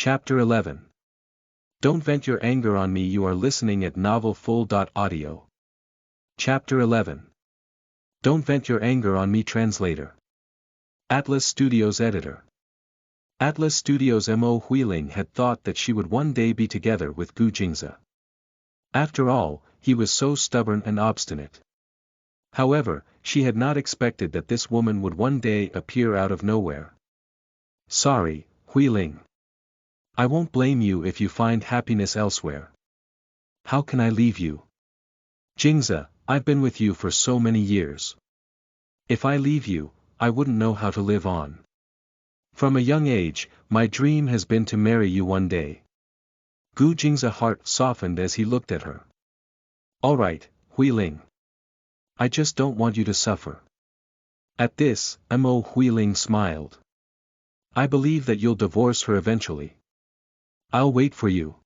Chapter 11. Don't vent your anger on me. You are listening at novelfull.audio. Chapter 11. Don't vent your anger on me. Translator. Atlas Studios Editor. Atlas Studios' Mo Huiling had thought that she would one day be together with Gu Jingze. After all, he was so stubborn and obstinate. However, she had not expected that this woman would one day appear out of nowhere. Sorry, Huiling. I won't blame you if you find happiness elsewhere. How can I leave you? Jingze, I've been with you for so many years. If I leave you, I wouldn't know how to live on. From a young age, my dream has been to marry you one day. Gu Jingze's heart softened as he looked at her. All right, Huiling. I just don't want you to suffer. At this, Mo Huiling smiled. I believe that you'll divorce her eventually. I'll wait for you.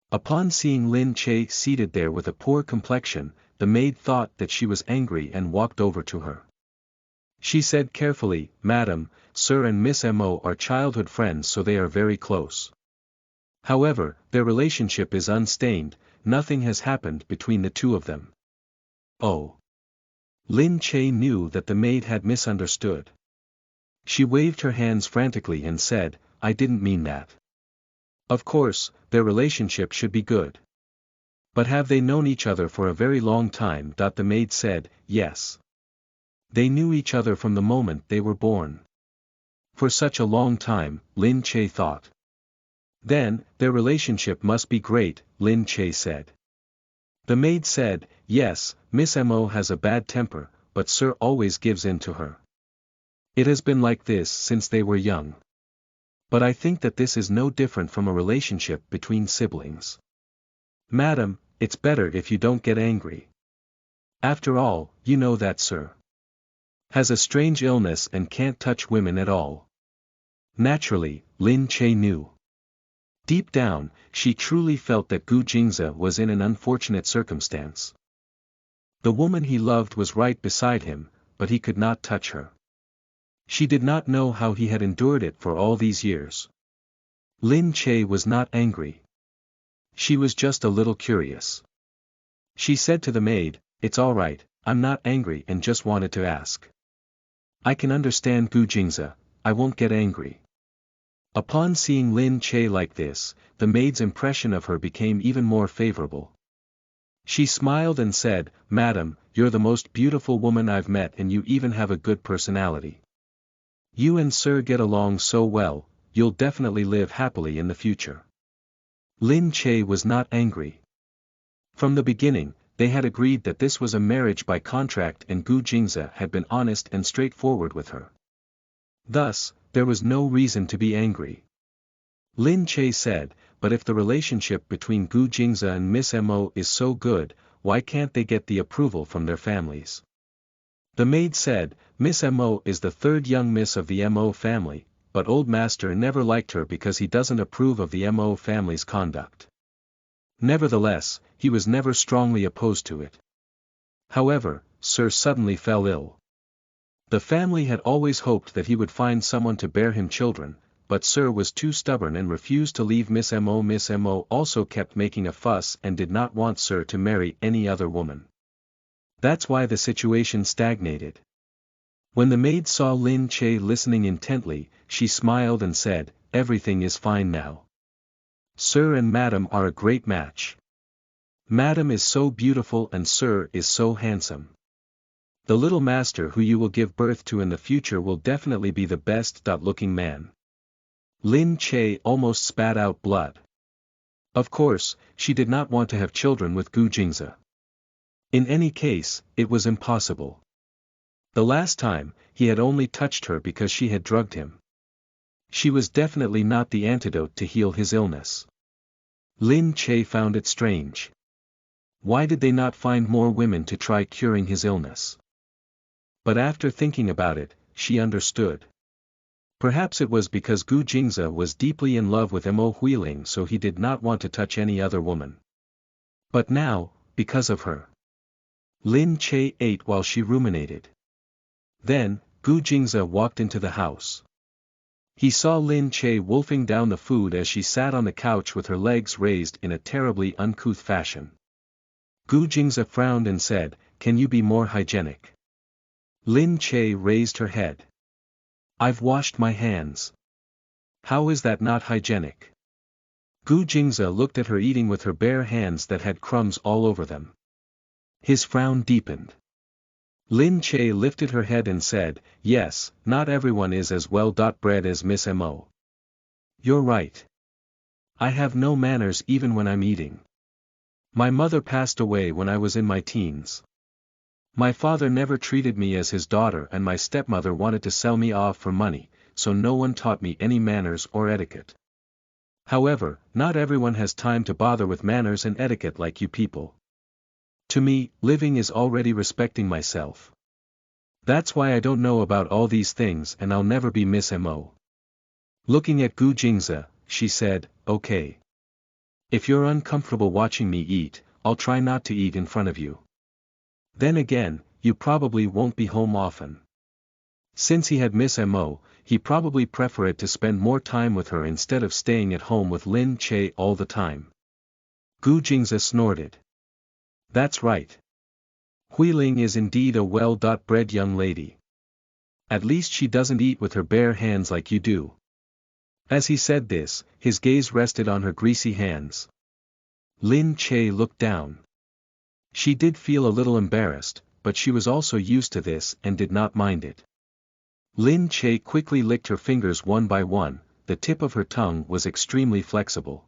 Upon seeing Lin Che seated there with a poor complexion, the maid thought that she was angry and walked over to her. She said carefully, Madam, Sir and Miss Mo are childhood friends, so they are very close. However, their relationship is unstained, nothing has happened between the two of them. Oh. Lin Che knew that the maid had misunderstood. She waved her hands frantically and said, I didn't mean that. Of course, their relationship should be good. But have they known each other for a very long time? The maid said, yes. They knew each other from the moment they were born. For such a long time, Lin Che thought. Then, their relationship must be great, Lin Che said. The maid said, yes, Miss Mo has a bad temper, but Sir always gives in to her. It has been like this since they were young. But I think that this is no different from a relationship between siblings. Madam, it's better if you don't get angry. After all, you know that Sir has a strange illness and can't touch women at all. Naturally, Lin Che knew. Deep down, she truly felt that Gu Jingze was in an unfortunate circumstance. The woman he loved was right beside him, but he could not touch her. She did not know how he had endured it for all these years. Lin Che was not angry. She was just a little curious. She said to the maid, it's all right, I'm not angry and just wanted to ask. I can understand Gu Jingze, I won't get angry. Upon seeing Lin Che like this, the maid's impression of her became even more favorable. She smiled and said, Madam, you're the most beautiful woman I've met and you even have a good personality. You and Sir get along so well, you'll definitely live happily in the future. Lin Che was not angry. From the beginning, they had agreed that this was a marriage by contract and Gu Jingze had been honest and straightforward with her. Thus, there was no reason to be angry. Lin Che said, but if the relationship between Gu Jingze and Miss Mo is so good, why can't they get the approval from their families? The maid said, Miss Mo is the third young miss of the Mo family, but old master never liked her because he doesn't approve of the Mo family's conduct. Nevertheless, he was never strongly opposed to it. However, Sir suddenly fell ill. The family had always hoped that he would find someone to bear him children, but Sir was too stubborn and refused to leave Miss Mo. Miss Mo also kept making a fuss and did not want Sir to marry any other woman. That's why the situation stagnated. When the maid saw Lin Che listening intently, she smiled and said, everything is fine now. Sir and Madam are a great match. Madam is so beautiful and Sir is so handsome. The little master who you will give birth to in the future will definitely be the best looking man. Lin Che almost spat out blood. Of course, she did not want to have children with Gu Jingze. In any case, it was impossible. The last time, he had only touched her because she had drugged him. She was definitely not the antidote to heal his illness. Lin Che found it strange. Why did they not find more women to try curing his illness? But after thinking about it, she understood. Perhaps it was because Gu Jingze was deeply in love with Mo Huiling, so he did not want to touch any other woman. But now, because of her. Lin Che ate while she ruminated. Then, Gu Jingze walked into the house. He saw Lin Che wolfing down the food as she sat on the couch with her legs raised in a terribly uncouth fashion. Gu Jingze frowned and said, "Can you be more hygienic?" Lin Che raised her head. "I've washed my hands." "How is that not hygienic?" Gu Jingze looked at her eating with her bare hands that had crumbs all over them. His frown deepened. Lin Che lifted her head and said, "Yes, not everyone is as well bred as Miss Mo. You're right. I have no manners even when I'm eating. My mother passed away when I was in my teens. My father never treated me as his daughter and my stepmother wanted to sell me off for money, so no one taught me any manners or etiquette. However, not everyone has time to bother with manners and etiquette like you people. To me, living is already respecting myself. That's why I don't know about all these things and I'll never be Miss Mo." Looking at Gu Jingze, she said, "Okay. If you're uncomfortable watching me eat, I'll try not to eat in front of you. Then again, you probably won't be home often." Since he had Miss Mo, he probably preferred to spend more time with her instead of staying at home with Lin Che all the time. Gu Jingze snorted. "That's right. Huiling is indeed a well-bred young lady. At least she doesn't eat with her bare hands like you do." As he said this, his gaze rested on her greasy hands. Lin Che looked down. She did feel a little embarrassed, but she was also used to this and did not mind it. Lin Che quickly licked her fingers one by one, the tip of her tongue was extremely flexible.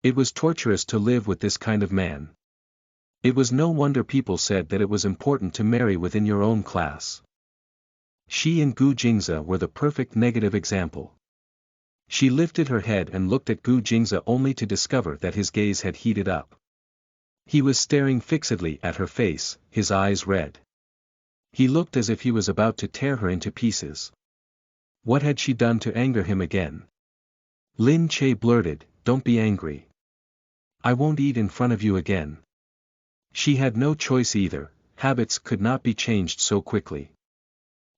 It was torturous to live with this kind of man. It was no wonder people said that it was important to marry within your own class. She and Gu Jingze were the perfect negative example. She lifted her head and looked at Gu Jingze only to discover that his gaze had heated up. He was staring fixedly at her face, his eyes red. He looked as if he was about to tear her into pieces. What had she done to anger him again? Lin Che blurted, "Don't be angry. I won't eat in front of you again." She had no choice either, habits could not be changed so quickly.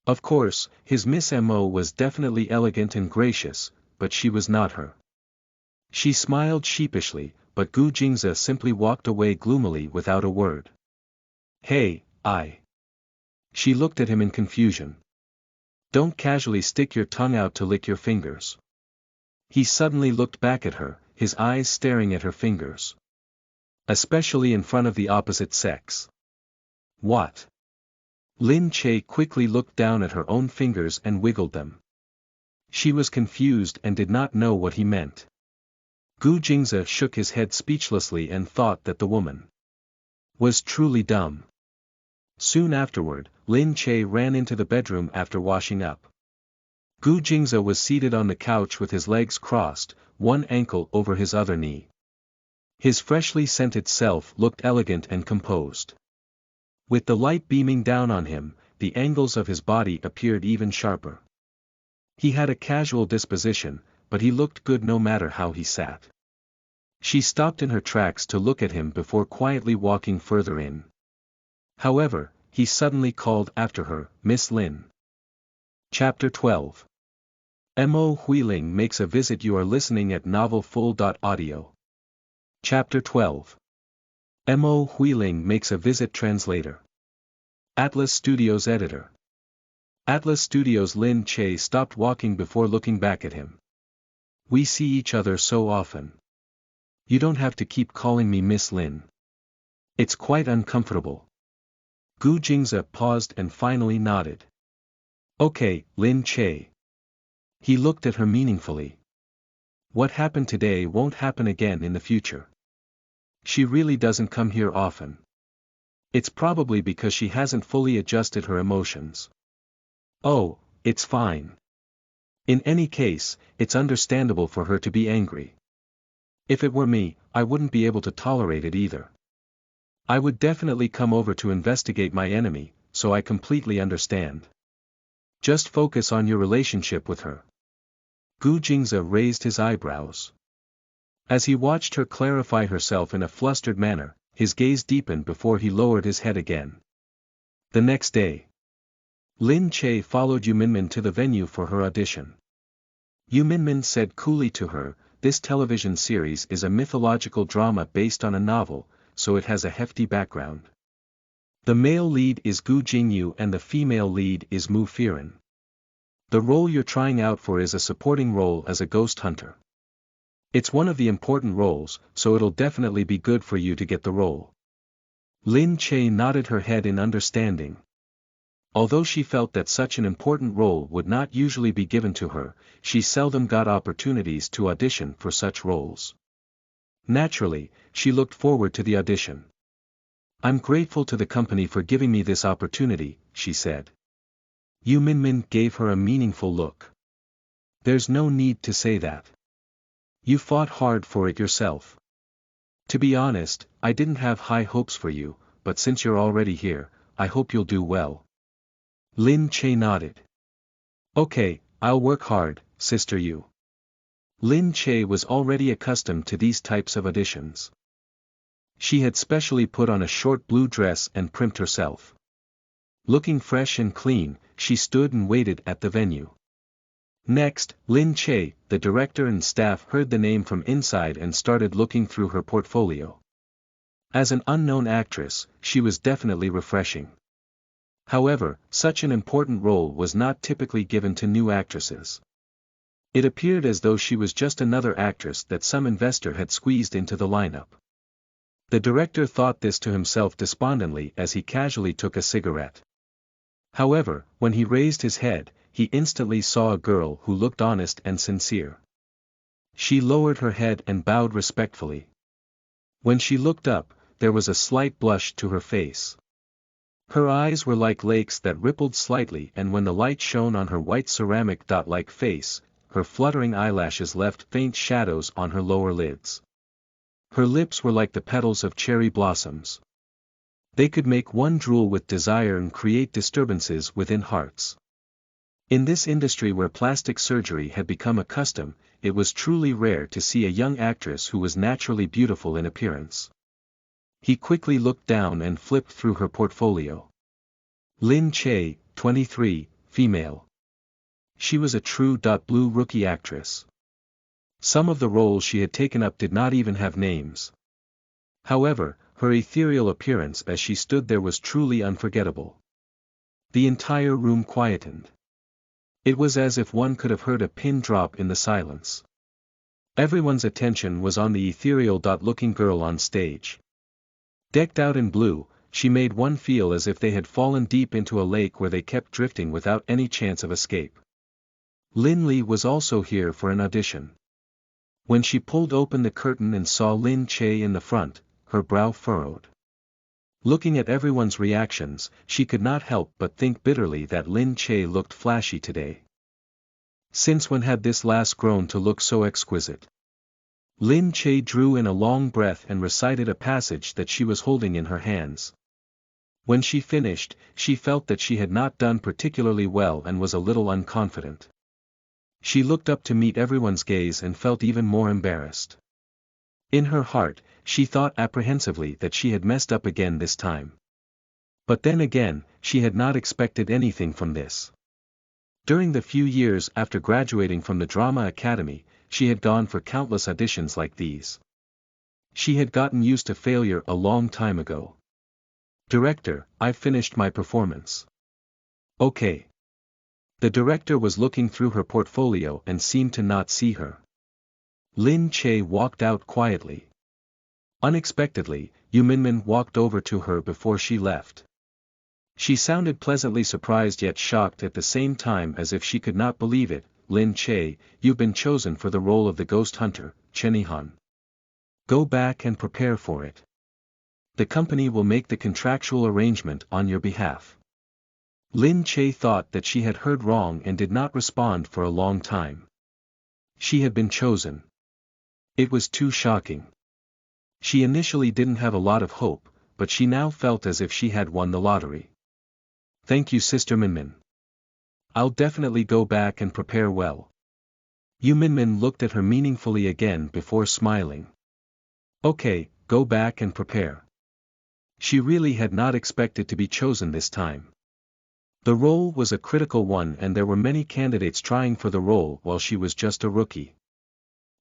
Of course, his Miss Mo was definitely elegant and gracious, but she was not her. She smiled sheepishly, but Gu Jingze simply walked away gloomily without a word. "Hey, I." She looked at him in confusion. "Don't casually stick your tongue out to lick your fingers." He suddenly looked back at her, his eyes staring at her fingers. Especially in front of the opposite sex. What? Lin Che quickly looked down at her own fingers and wiggled them. She was confused and did not know what he meant. Gu Jingze shook his head speechlessly and thought that the woman was truly dumb. Soon afterward, Lin Che ran into the bedroom after washing up. Gu Jingze was seated on the couch with his legs crossed, one ankle over his other knee. His freshly scented self looked elegant and composed. With the light beaming down on him, the angles of his body appeared even sharper. He had a casual disposition, but he looked good no matter how he sat. She stopped in her tracks to look at him before quietly walking further in. However, he suddenly called after her, "Miss Lin." Chapter 12. Mo Huiling makes a visit. You are listening at novelfull.audio. Chapter 12. Mo Huiling makes a visit. Translator. Atlas Studios Editor. Atlas Studios. Lin Che stopped walking before looking back at him. "We see each other so often. You don't have to keep calling me Miss Lin. It's quite uncomfortable." Gu Jingze paused and finally nodded. "Okay, Lin Che." He looked at her meaningfully. What happened today won't happen again in the future. She really doesn't come here often. It's probably because she hasn't fully adjusted her emotions. Oh, it's fine. In any case, it's understandable for her to be angry. If it were me, I wouldn't be able to tolerate it either. I would definitely come over to investigate my enemy, so I completely understand. Just focus on your relationship with her. Gu Jingze raised his eyebrows. As he watched her clarify herself in a flustered manner, his gaze deepened before he lowered his head again. The next day, Lin Che followed Yu Minmin to the venue for her audition. Yu Minmin said coolly to her, this television series is a mythological drama based on a novel, so it has a hefty background. The male lead is Gu Jingyu and the female lead is Mu Firen. The role you're trying out for is a supporting role as a ghost hunter. It's one of the important roles, so it'll definitely be good for you to get the role. Lin Che nodded her head in understanding. Although she felt that such an important role would not usually be given to her, she seldom got opportunities to audition for such roles. Naturally, she looked forward to the audition. I'm grateful to the company for giving me this opportunity, she said. Yu Minmin gave her a meaningful look. There's no need to say that. You fought hard for it yourself. To be honest, I didn't have high hopes for you, but since you're already here, I hope you'll do well. Lin Che nodded. Okay, I'll work hard, Sister Yu. Lin Che was already accustomed to these types of auditions. She had specially put on a short blue dress and primped herself. Looking fresh and clean, she stood and waited at the venue. Next, Lin Che, the director and staff heard the name from inside and started looking through her portfolio. As an unknown actress, she was definitely refreshing. However, such an important role was not typically given to new actresses. It appeared as though she was just another actress that some investor had squeezed into the lineup. The director thought this to himself despondently as he casually took a cigarette. However, when he raised his head, he instantly saw a girl who looked honest and sincere. She lowered her head and bowed respectfully. When she looked up, there was a slight blush to her face. Her eyes were like lakes that rippled slightly, and when the light shone on her white ceramic dot-like face, her fluttering eyelashes left faint shadows on her lower lids. Her lips were like the petals of cherry blossoms. They could make one drool with desire and create disturbances within hearts. In this industry where plastic surgery had become a custom, it was truly rare to see a young actress who was naturally beautiful in appearance. He quickly looked down and flipped through her portfolio. Lin Che, 23, female. She was a true blue rookie actress. Some of the roles she had taken up did not even have names. However, her ethereal appearance as she stood there was truly unforgettable. The entire room quietened. It was as if one could have heard a pin drop in the silence. Everyone's attention was on the ethereal-looking girl on stage. Decked out in blue, she made one feel as if they had fallen deep into a lake where they kept drifting without any chance of escape. Lin Li was also here for an audition. When she pulled open the curtain and saw Lin Che in the front, her brow furrowed. Looking at everyone's reactions, she could not help but think bitterly that Lin Che looked flashy today. Since when had this lass grown to look so exquisite? Lin Che drew in a long breath and recited a passage that she was holding in her hands. When she finished, she felt that she had not done particularly well and was a little unconfident. She looked up to meet everyone's gaze and felt even more embarrassed. In her heart, she thought apprehensively that she had messed up again this time. But then again, she had not expected anything from this. During the few years after graduating from the Drama Academy, she had gone for countless auditions like these. She had gotten used to failure a long time ago. Director, I've finished my performance. Okay. The director was looking through her portfolio and seemed to not see her. Lin Che walked out quietly. Unexpectedly, Yu Minmin walked over to her before she left. She sounded pleasantly surprised yet shocked at the same time as if she could not believe it. Lin Che, you've been chosen for the role of the ghost hunter, Chenihan. Go back and prepare for it. The company will make the contractual arrangement on your behalf. Lin Che thought that she had heard wrong and did not respond for a long time. She had been chosen. It was too shocking. She initially didn't have a lot of hope, but she now felt as if she had won the lottery. Thank you, Sister Minmin. I'll definitely go back and prepare well. Yu Minmin looked at her meaningfully again before smiling. Okay, go back and prepare. She really had not expected to be chosen this time. The role was a critical one and there were many candidates trying for the role while she was just a rookie.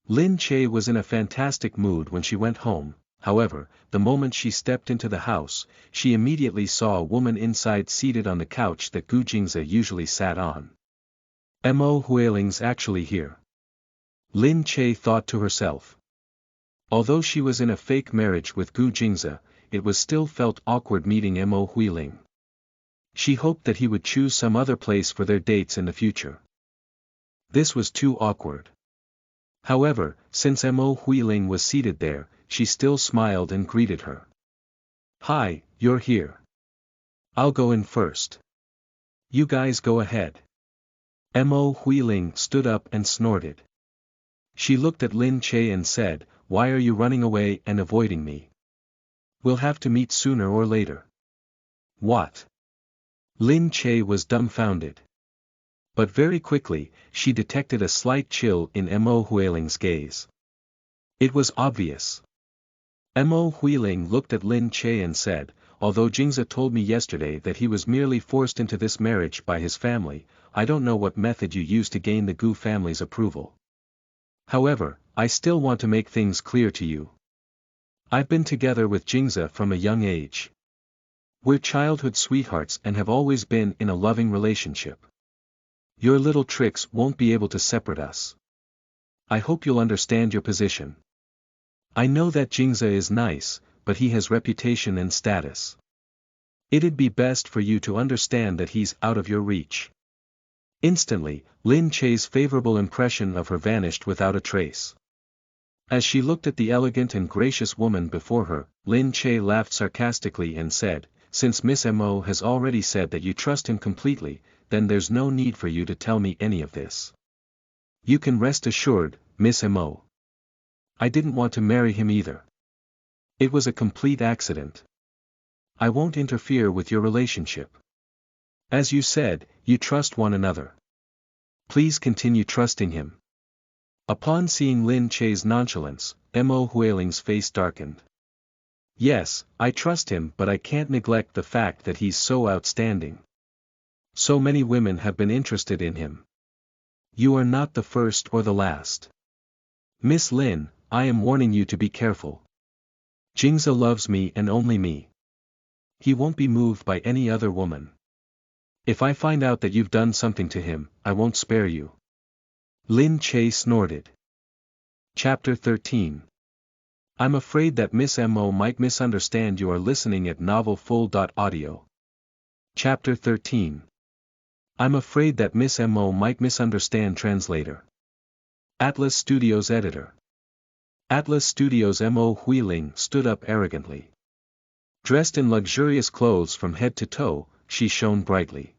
Lin Che was in a fantastic mood when she went home. However, the moment she stepped into the house, she immediately saw a woman inside seated on the couch that Gu Jingze usually sat on. Mo Huiling's actually here. Lin Che thought to herself. Although she was in a fake marriage with Gu Jingze, it was still felt awkward meeting Mo Huiling. She hoped that he would choose some other place for their dates in the future. This was too awkward. However, since Mo Huiling was seated there, she still smiled and greeted her. Hi, you're here. I'll go in first. You guys go ahead. Mo Huiling stood up and snorted. She looked at Lin Che and said, why are you running away and avoiding me? We'll have to meet sooner or later. What? Lin Che was dumbfounded. But very quickly, she detected a slight chill in Mo Huiling's gaze. It was obvious. Mo Huiling looked at Lin Che and said, although Jingze told me yesterday that he was merely forced into this marriage by his family, I don't know what method you used to gain the Gu family's approval. However, I still want to make things clear to you. I've been together with Jingze from a young age. We're childhood sweethearts and have always been in a loving relationship. Your little tricks won't be able to separate us. I hope you'll understand your position. I know that Jingze is nice, but he has reputation and status. It'd be best for you to understand that he's out of your reach. Instantly, Lin Che's favorable impression of her vanished without a trace. As she looked at the elegant and gracious woman before her, Lin Che laughed sarcastically and said, since Miss Mo has already said that you trust him completely, then there's no need for you to tell me any of this. You can rest assured, Miss Mo. I didn't want to marry him either. It was a complete accident. I won't interfere with your relationship. As you said, you trust one another. Please continue trusting him. Upon seeing Lin Che's nonchalance, Mo Huiling's face darkened. Yes, I trust him, but I can't neglect the fact that he's so outstanding. So many women have been interested in him. You are not the first or the last. Miss Lin, I am warning you to be careful. Jingze loves me and only me. He won't be moved by any other woman. If I find out that you've done something to him, I won't spare you. Lin Che snorted. Chapter 13. I'm afraid that Miss Mo might misunderstand. You are listening at novelfull.audio. Chapter 13. I'm afraid that Miss Mo might misunderstand. Translator. Atlas Studios Editor. Atlas Studios. Mo Huiling stood up arrogantly. Dressed in luxurious clothes from head to toe, she shone brightly.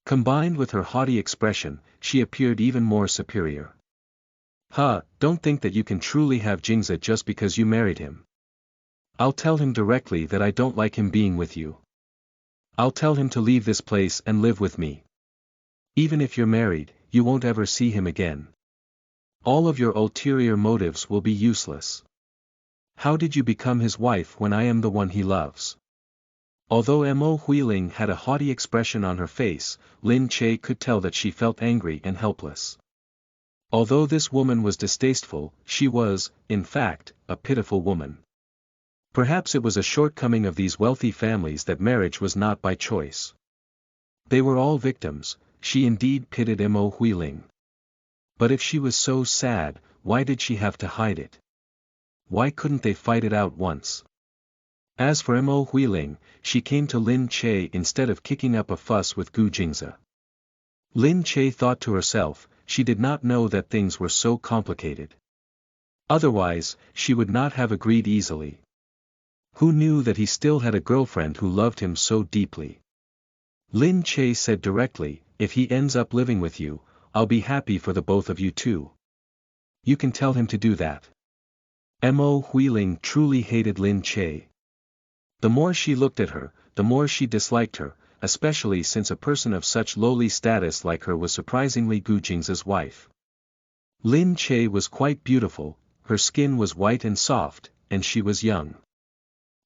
Combined with her haughty expression, she appeared even more superior. Don't think that you can truly have Jingze just because you married him. I'll tell him directly that I don't like him being with you. I'll tell him to leave this place and live with me. Even if you're married, you won't ever see him again. All of your ulterior motives will be useless. How did you become his wife when I am the one he loves? Although Mo Huiling had a haughty expression on her face, Lin Che could tell that she felt angry and helpless. Although this woman was distasteful, she was, in fact, a pitiful woman. Perhaps it was a shortcoming of these wealthy families that marriage was not by choice. They were all victims. She indeed pitied Mo Huiling. But if she was so sad, why did she have to hide it? Why couldn't they fight it out once? As for Mo Huiling, she came to Lin Che instead of kicking up a fuss with Gu Jingze. Lin Che thought to herself, she did not know that things were so complicated. Otherwise, she would not have agreed easily. Who knew that he still had a girlfriend who loved him so deeply? Lin Che said directly, if he ends up living with you, I'll be happy for the both of you too. You can tell him to do that. Mo Huiling truly hated Lin Che. The more she looked at her, the more she disliked her, especially since a person of such lowly status like her was surprisingly Gu Jingze's wife. Lin Che was quite beautiful, her skin was white and soft, and she was young.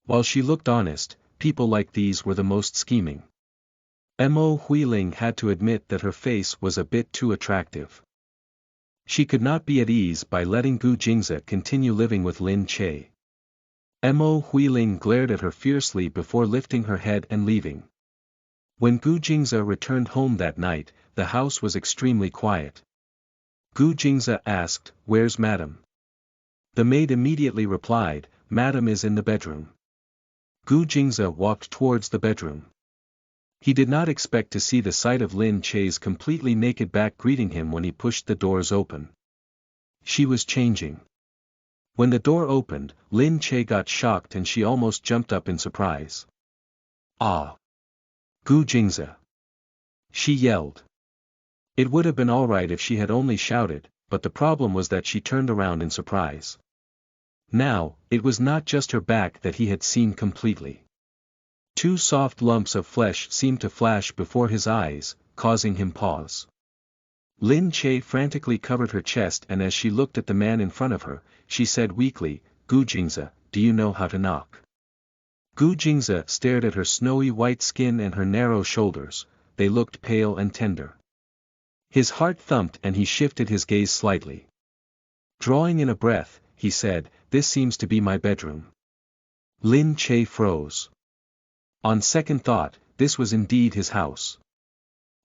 While she looked honest, people like these were the most scheming. Mo Huiling had to admit that her face was a bit too attractive. She could not be at ease by letting Gu Jingze continue living with Lin Che. Mo Huiling glared at her fiercely before lifting her head and leaving. When Gu Jingze returned home that night, the house was extremely quiet. Gu Jingze asked, "Where's Madam?" The maid immediately replied, "Madam is in the bedroom." Gu Jingze walked towards the bedroom. He did not expect to see the sight of Lin Che's completely naked back greeting him when he pushed the doors open. She was changing. When the door opened, Lin Che got shocked and she almost jumped up in surprise. "Ah! Gu Jingze!" she yelled. It would have been alright if she had only shouted, but the problem was that she turned around in surprise. Now, it was not just her back that he had seen completely. Two soft lumps of flesh seemed to flash before his eyes, causing him pause. Lin Che frantically covered her chest and as she looked at the man in front of her, she said weakly, "Gu Jingze, do you know how to knock?" Gu Jingze stared at her snowy white skin and her narrow shoulders, they looked pale and tender. His heart thumped and he shifted his gaze slightly. Drawing in a breath, he said, "This seems to be my bedroom." Lin Che froze. On second thought, this was indeed his house.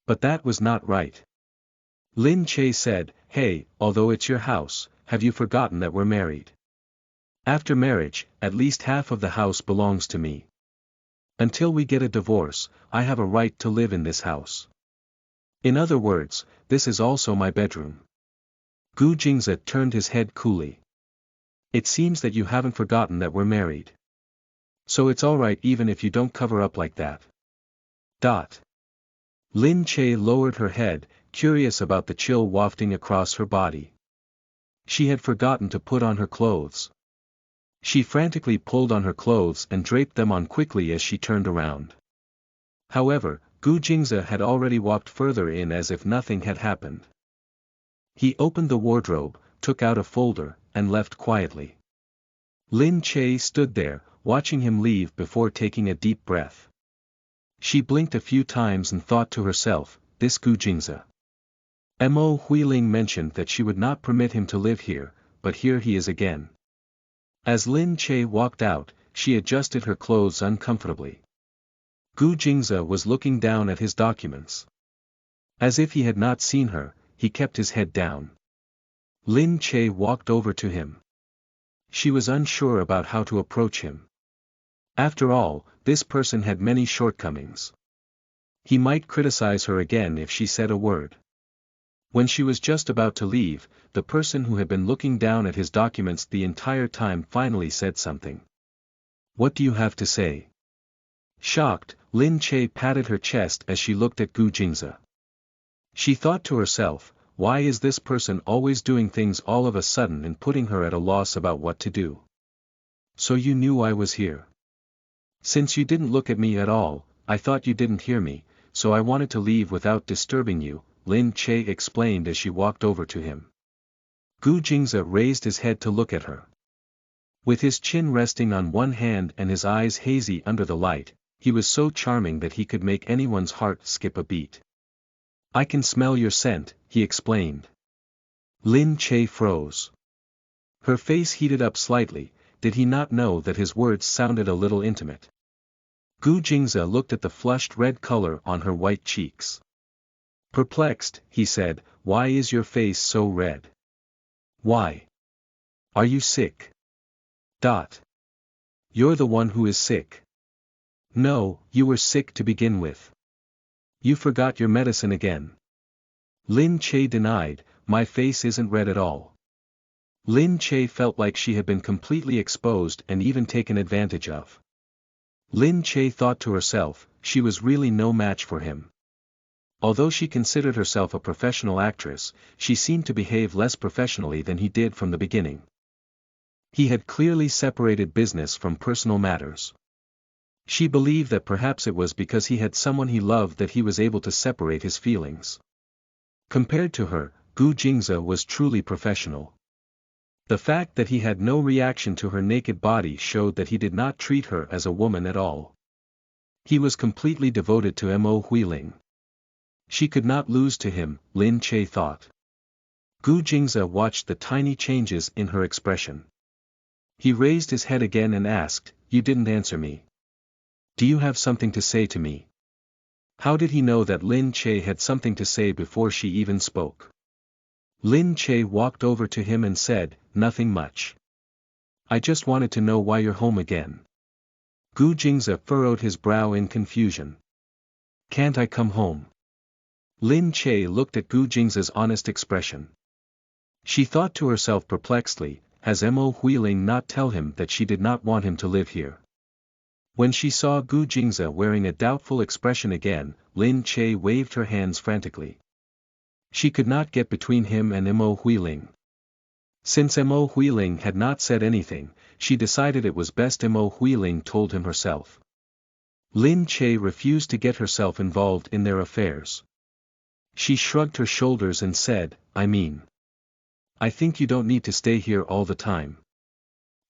But that was not right. Lin Che said, "Hey, although it's your house, have you forgotten that we're married? After marriage, at least half of the house belongs to me. Until we get a divorce, I have a right to live in this house. In other words, this is also my bedroom." Gu Jingze turned his head coolly. "It seems that you haven't forgotten that we're married. So it's alright even if you don't cover up like that." Lin Che lowered her head, curious about the chill wafting across her body. She had forgotten to put on her clothes. She frantically pulled on her clothes and draped them on quickly as she turned around. However, Gu Jingze had already walked further in as if nothing had happened. He opened the wardrobe, took out a folder, and left quietly. Lin Che stood there, watching him leave before taking a deep breath. She blinked a few times and thought to herself, "This Gu Jingze. Mo Huiling mentioned that she would not permit him to live here, but here he is again." As Lin Che walked out, she adjusted her clothes uncomfortably. Gu Jingze was looking down at his documents. As if he had not seen her, he kept his head down. Lin Che walked over to him. She was unsure about how to approach him. After all, this person had many shortcomings. He might criticize her again if she said a word. When she was just about to leave, the person who had been looking down at his documents the entire time finally said something. "What do you have to say?" Shocked, Lin Che patted her chest as she looked at Gu Jingze. She thought to herself, why is this person always doing things all of a sudden and putting her at a loss about what to do? "So you knew I was here. Since you didn't look at me at all, I thought you didn't hear me, so I wanted to leave without disturbing you," Lin Che explained as she walked over to him. Gu Jingze raised his head to look at her. With his chin resting on one hand and his eyes hazy under the light, he was so charming that he could make anyone's heart skip a beat. "I can smell your scent," he explained. Lin Che froze. Her face heated up slightly. Did he not know that his words sounded a little intimate? Gu Jingze looked at the flushed red color on her white cheeks. Perplexed, he said, "Why is your face so red? Why? Are you sick?" "You're the one who is sick. No, you were sick to begin with. You forgot your medicine again." Lin Che denied, "My face isn't red at all." Lin Che felt like she had been completely exposed and even taken advantage of. Lin Che thought to herself, she was really no match for him. Although she considered herself a professional actress, she seemed to behave less professionally than he did from the beginning. He had clearly separated business from personal matters. She believed that perhaps it was because he had someone he loved that he was able to separate his feelings. Compared to her, Gu Jingze was truly professional. The fact that he had no reaction to her naked body showed that he did not treat her as a woman at all. He was completely devoted to Mo Huiling. She could not lose to him, Lin Che thought. Gu Jingze watched the tiny changes in her expression. He raised his head again and asked, "You didn't answer me. Do you have something to say to me?" How did he know that Lin Che had something to say before she even spoke? Lin Che walked over to him and said, "Nothing much. I just wanted to know why you're home again." Gu Jingze furrowed his brow in confusion. "Can't I come home?" Lin Che looked at Gu Jingze's honest expression. She thought to herself perplexedly, has Mo Huiling not tell him that she did not want him to live here? When she saw Gu Jingze wearing a doubtful expression again, Lin Che waved her hands frantically. She could not get between him and Mo Huiling. Since Mo Huiling had not said anything, she decided it was best Mo Huiling told him herself. Lin Che refused to get herself involved in their affairs. She shrugged her shoulders and said, I think you don't need to stay here all the time.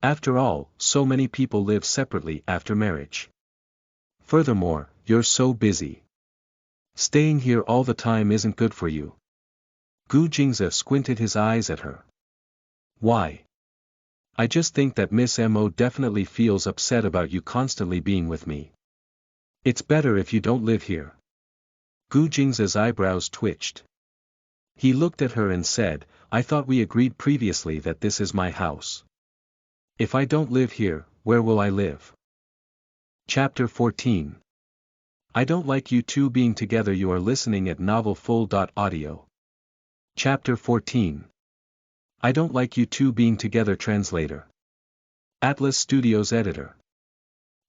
After all, so many people live separately after marriage. Furthermore, you're so busy. Staying here all the time isn't good for you." Gu Jingze squinted his eyes at her. "Why? I just think that Miss Mo definitely feels upset about you constantly being with me. It's better if you don't live here." Gu Jingze's eyebrows twitched. He looked at her and said, "I thought we agreed previously that this is my house. If I don't live here, where will I live?" Chapter 14. I don't like you two being together. You are listening at novelfull.audio. Chapter 14. I don't like you two being together. Translator. Atlas Studios editor.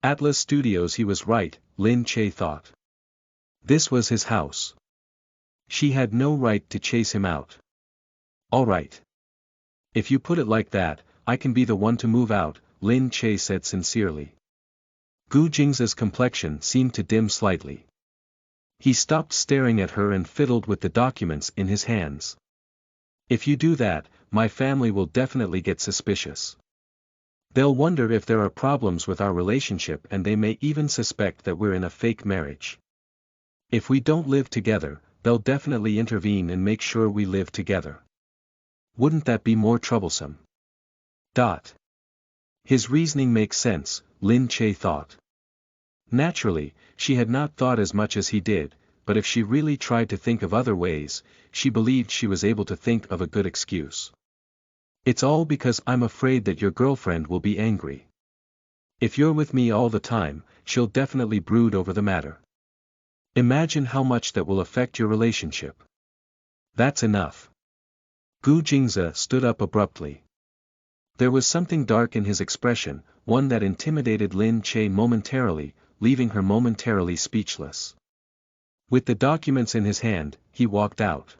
Atlas Studios. He was right, Lin Che thought. This was his house. She had no right to chase him out. "All right. If you put it like that, I can be the one to move out," Lin Che said sincerely. Gu Jingze's complexion seemed to dim slightly. He stopped staring at her and fiddled with the documents in his hands. "If you do that, my family will definitely get suspicious. They'll wonder if there are problems with our relationship and they may even suspect that we're in a fake marriage. If we don't live together, they'll definitely intervene and make sure we live together. Wouldn't that be more troublesome?" His reasoning makes sense, Lin Che thought. Naturally, she had not thought as much as he did, but if she really tried to think of other ways, she believed she was able to think of a good excuse. "It's all because I'm afraid that your girlfriend will be angry. If you're with me all the time, she'll definitely brood over the matter. Imagine how much that will affect your relationship." "That's enough." Gu Jingze stood up abruptly. There was something dark in his expression, one that intimidated Lin Che momentarily, leaving her momentarily speechless. With the documents in his hand, he walked out.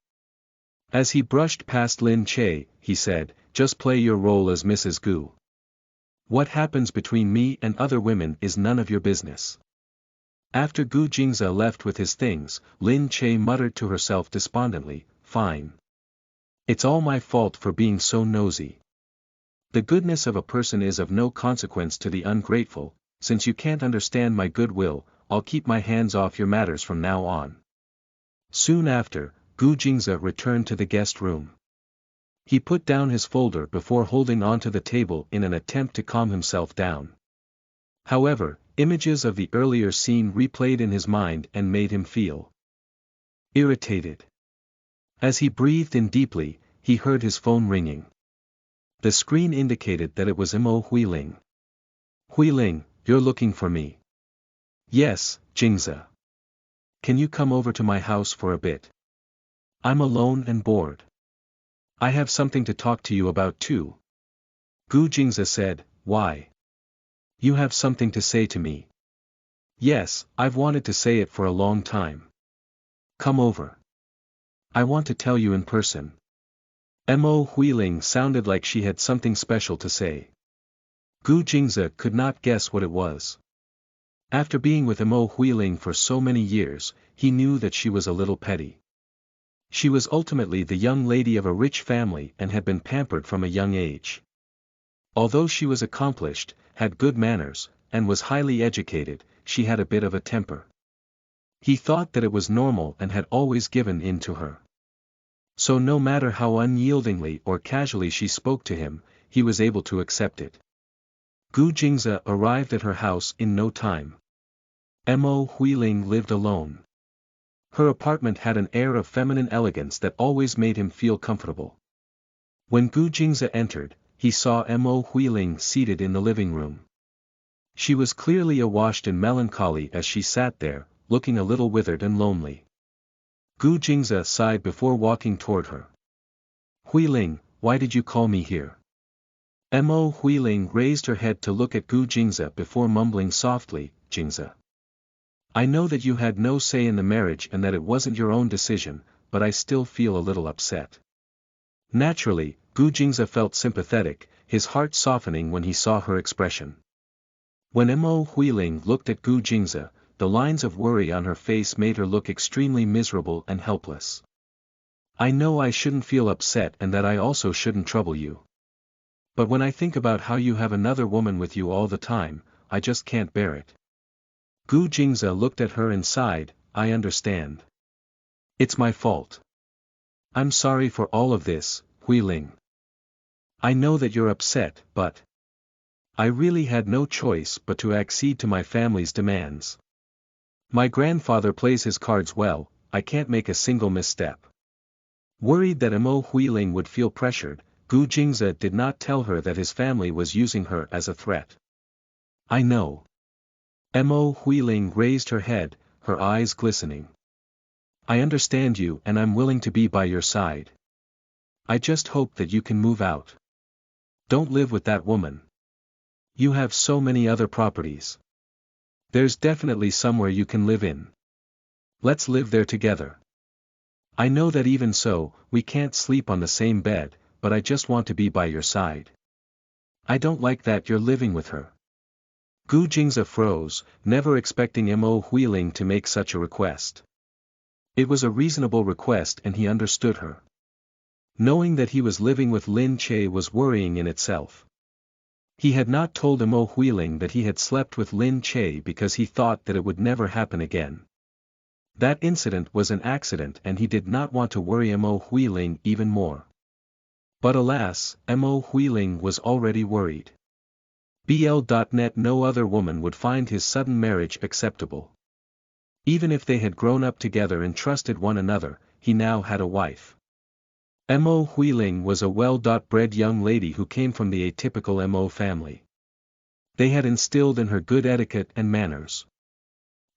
As he brushed past Lin Che, he said, "Just play your role as Mrs. Gu. What happens between me and other women is none of your business." After Gu Jingze left with his things, Lin Che muttered to herself despondently, "Fine. It's all my fault for being so nosy. The goodness of a person is of no consequence to the ungrateful. Since you can't understand my goodwill, I'll keep my hands off your matters from now on." Soon after, Gu Jingze returned to the guest room. He put down his folder before holding onto the table in an attempt to calm himself down. However, images of the earlier scene replayed in his mind and made him feel irritated. As he breathed in deeply, he heard his phone ringing. The screen indicated that it was Mo Huiling. "Huiling, you're looking for me?" "Yes, Jingze. Can you come over to my house for a bit? I'm alone and bored. I have something to talk to you about too." Gu Jingze said, "Why? You have something to say to me?" "Yes, I've wanted to say it for a long time. Come over. I want to tell you in person." Mo Huiling sounded like she had something special to say. Gu Jingze could not guess what it was. After being with Mo Huiling for so many years, he knew that she was a little petty. She was ultimately the young lady of a rich family and had been pampered from a young age. Although she was accomplished, had good manners, and was highly educated, she had a bit of a temper. He thought that it was normal and had always given in to her. So no matter how unyieldingly or casually she spoke to him, he was able to accept it. Gu Jingze arrived at her house in no time. Mo Huiling lived alone. Her apartment had an air of feminine elegance that always made him feel comfortable. When Gu Jingze entered, he saw Mo Huiling seated in the living room. She was clearly awashed in melancholy as she sat there, looking a little withered and lonely. Gu Jingze sighed before walking toward her. Huiling, why did you call me here? Mo Huiling raised her head to look at Gu Jingze before mumbling softly, Jingze. I know that you had no say in the marriage and that it wasn't your own decision, but I still feel a little upset. Naturally, Gu Jingze felt sympathetic, his heart softening when he saw her expression. When Mo Huiling looked at Gu Jingze, the lines of worry on her face made her look extremely miserable and helpless. I know I shouldn't feel upset and that I also shouldn't trouble you. But when I think about how you have another woman with you all the time, I just can't bear it. Gu Jingze looked at her and sighed, I understand. It's my fault. I'm sorry for all of this, Huiling. I know that you're upset, but I really had no choice but to accede to my family's demands. My grandfather plays his cards well, I can't make a single misstep. Worried that Mo Huiling would feel pressured, Gu Jingze did not tell her that his family was using her as a threat. I know. Mo Huiling raised her head, her eyes glistening. I understand you and I'm willing to be by your side. I just hope that you can move out. Don't live with that woman. You have so many other properties. There's definitely somewhere you can live in. Let's live there together. I know that even so, we can't sleep on the same bed, but I just want to be by your side. I don't like that you're living with her. Gu Jingze froze, never expecting Mo Huiling to make such a request. It was a reasonable request and he understood her. Knowing that he was living with Lin Che was worrying in itself. He had not told Mo Huiling that he had slept with Lin Che because he thought that it would never happen again. That incident was an accident and he did not want to worry Mo Huiling even more. But alas, Mo Huiling was already worried. BL.net No other woman would find his sudden marriage acceptable. Even if they had grown up together and trusted one another, he now had a wife. Mo Huiling was a well-bred young lady who came from the atypical Mo family. They had instilled in her good etiquette and manners.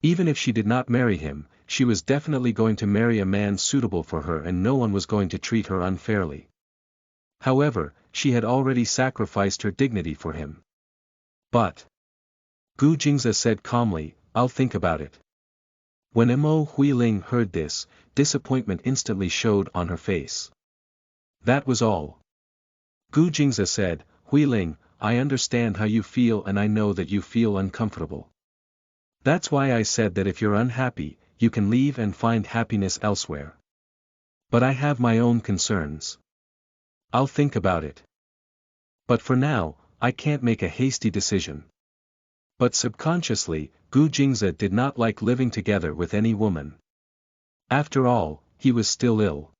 Even if she did not marry him, she was definitely going to marry a man suitable for her and no one was going to treat her unfairly. However, she had already sacrificed her dignity for him. But Gu Jingze said calmly, I'll think about it. When Mo Huiling heard this, disappointment instantly showed on her face. That was all. Gu Jingze said, Huiling, I understand how you feel and I know that you feel uncomfortable. That's why I said that if you're unhappy, you can leave and find happiness elsewhere. But I have my own concerns. I'll think about it. But for now, I can't make a hasty decision. But subconsciously, Gu Jingze did not like living together with any woman. After all, he was still ill.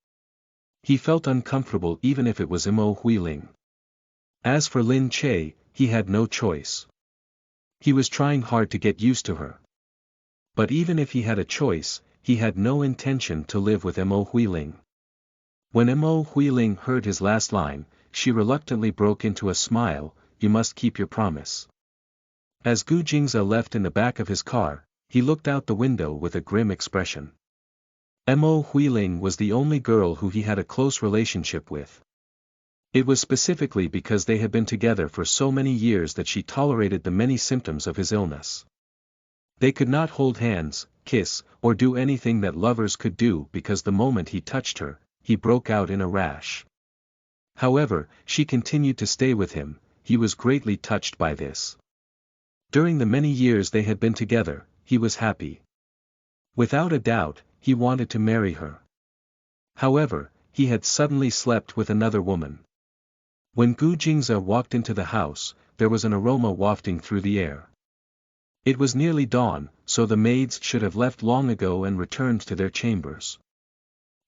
He felt uncomfortable even if it was Mo Huiling. As for Lin Che, he had no choice. He was trying hard to get used to her. But even if he had a choice, he had no intention to live with Mo Huiling. When Mo Huiling heard his last line, she reluctantly broke into a smile, you must keep your promise. As Gu Jingze left in the back of his car, he looked out the window with a grim expression. Mo Huiling was the only girl who he had a close relationship with. It was specifically because they had been together for so many years that she tolerated the many symptoms of his illness. They could not hold hands, kiss, or do anything that lovers could do because the moment he touched her, he broke out in a rash. However, she continued to stay with him, he was greatly touched by this. During the many years they had been together, he was happy. Without a doubt, he wanted to marry her. However, he had suddenly slept with another woman. When Gu Jingze walked into the house, there was an aroma wafting through the air. It was nearly dawn, so the maids should have left long ago and returned to their chambers.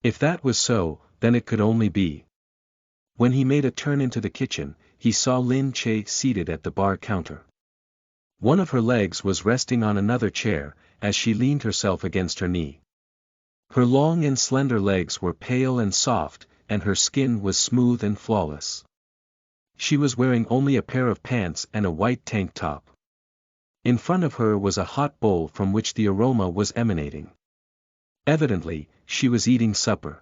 If that was so, then it could only be. When he made a turn into the kitchen, he saw Lin Che seated at the bar counter. One of her legs was resting on another chair, as she leaned herself against her knee. Her long and slender legs were pale and soft, and her skin was smooth and flawless. She was wearing only a pair of pants and a white tank top. In front of her was a hot bowl from which the aroma was emanating. Evidently, she was eating supper.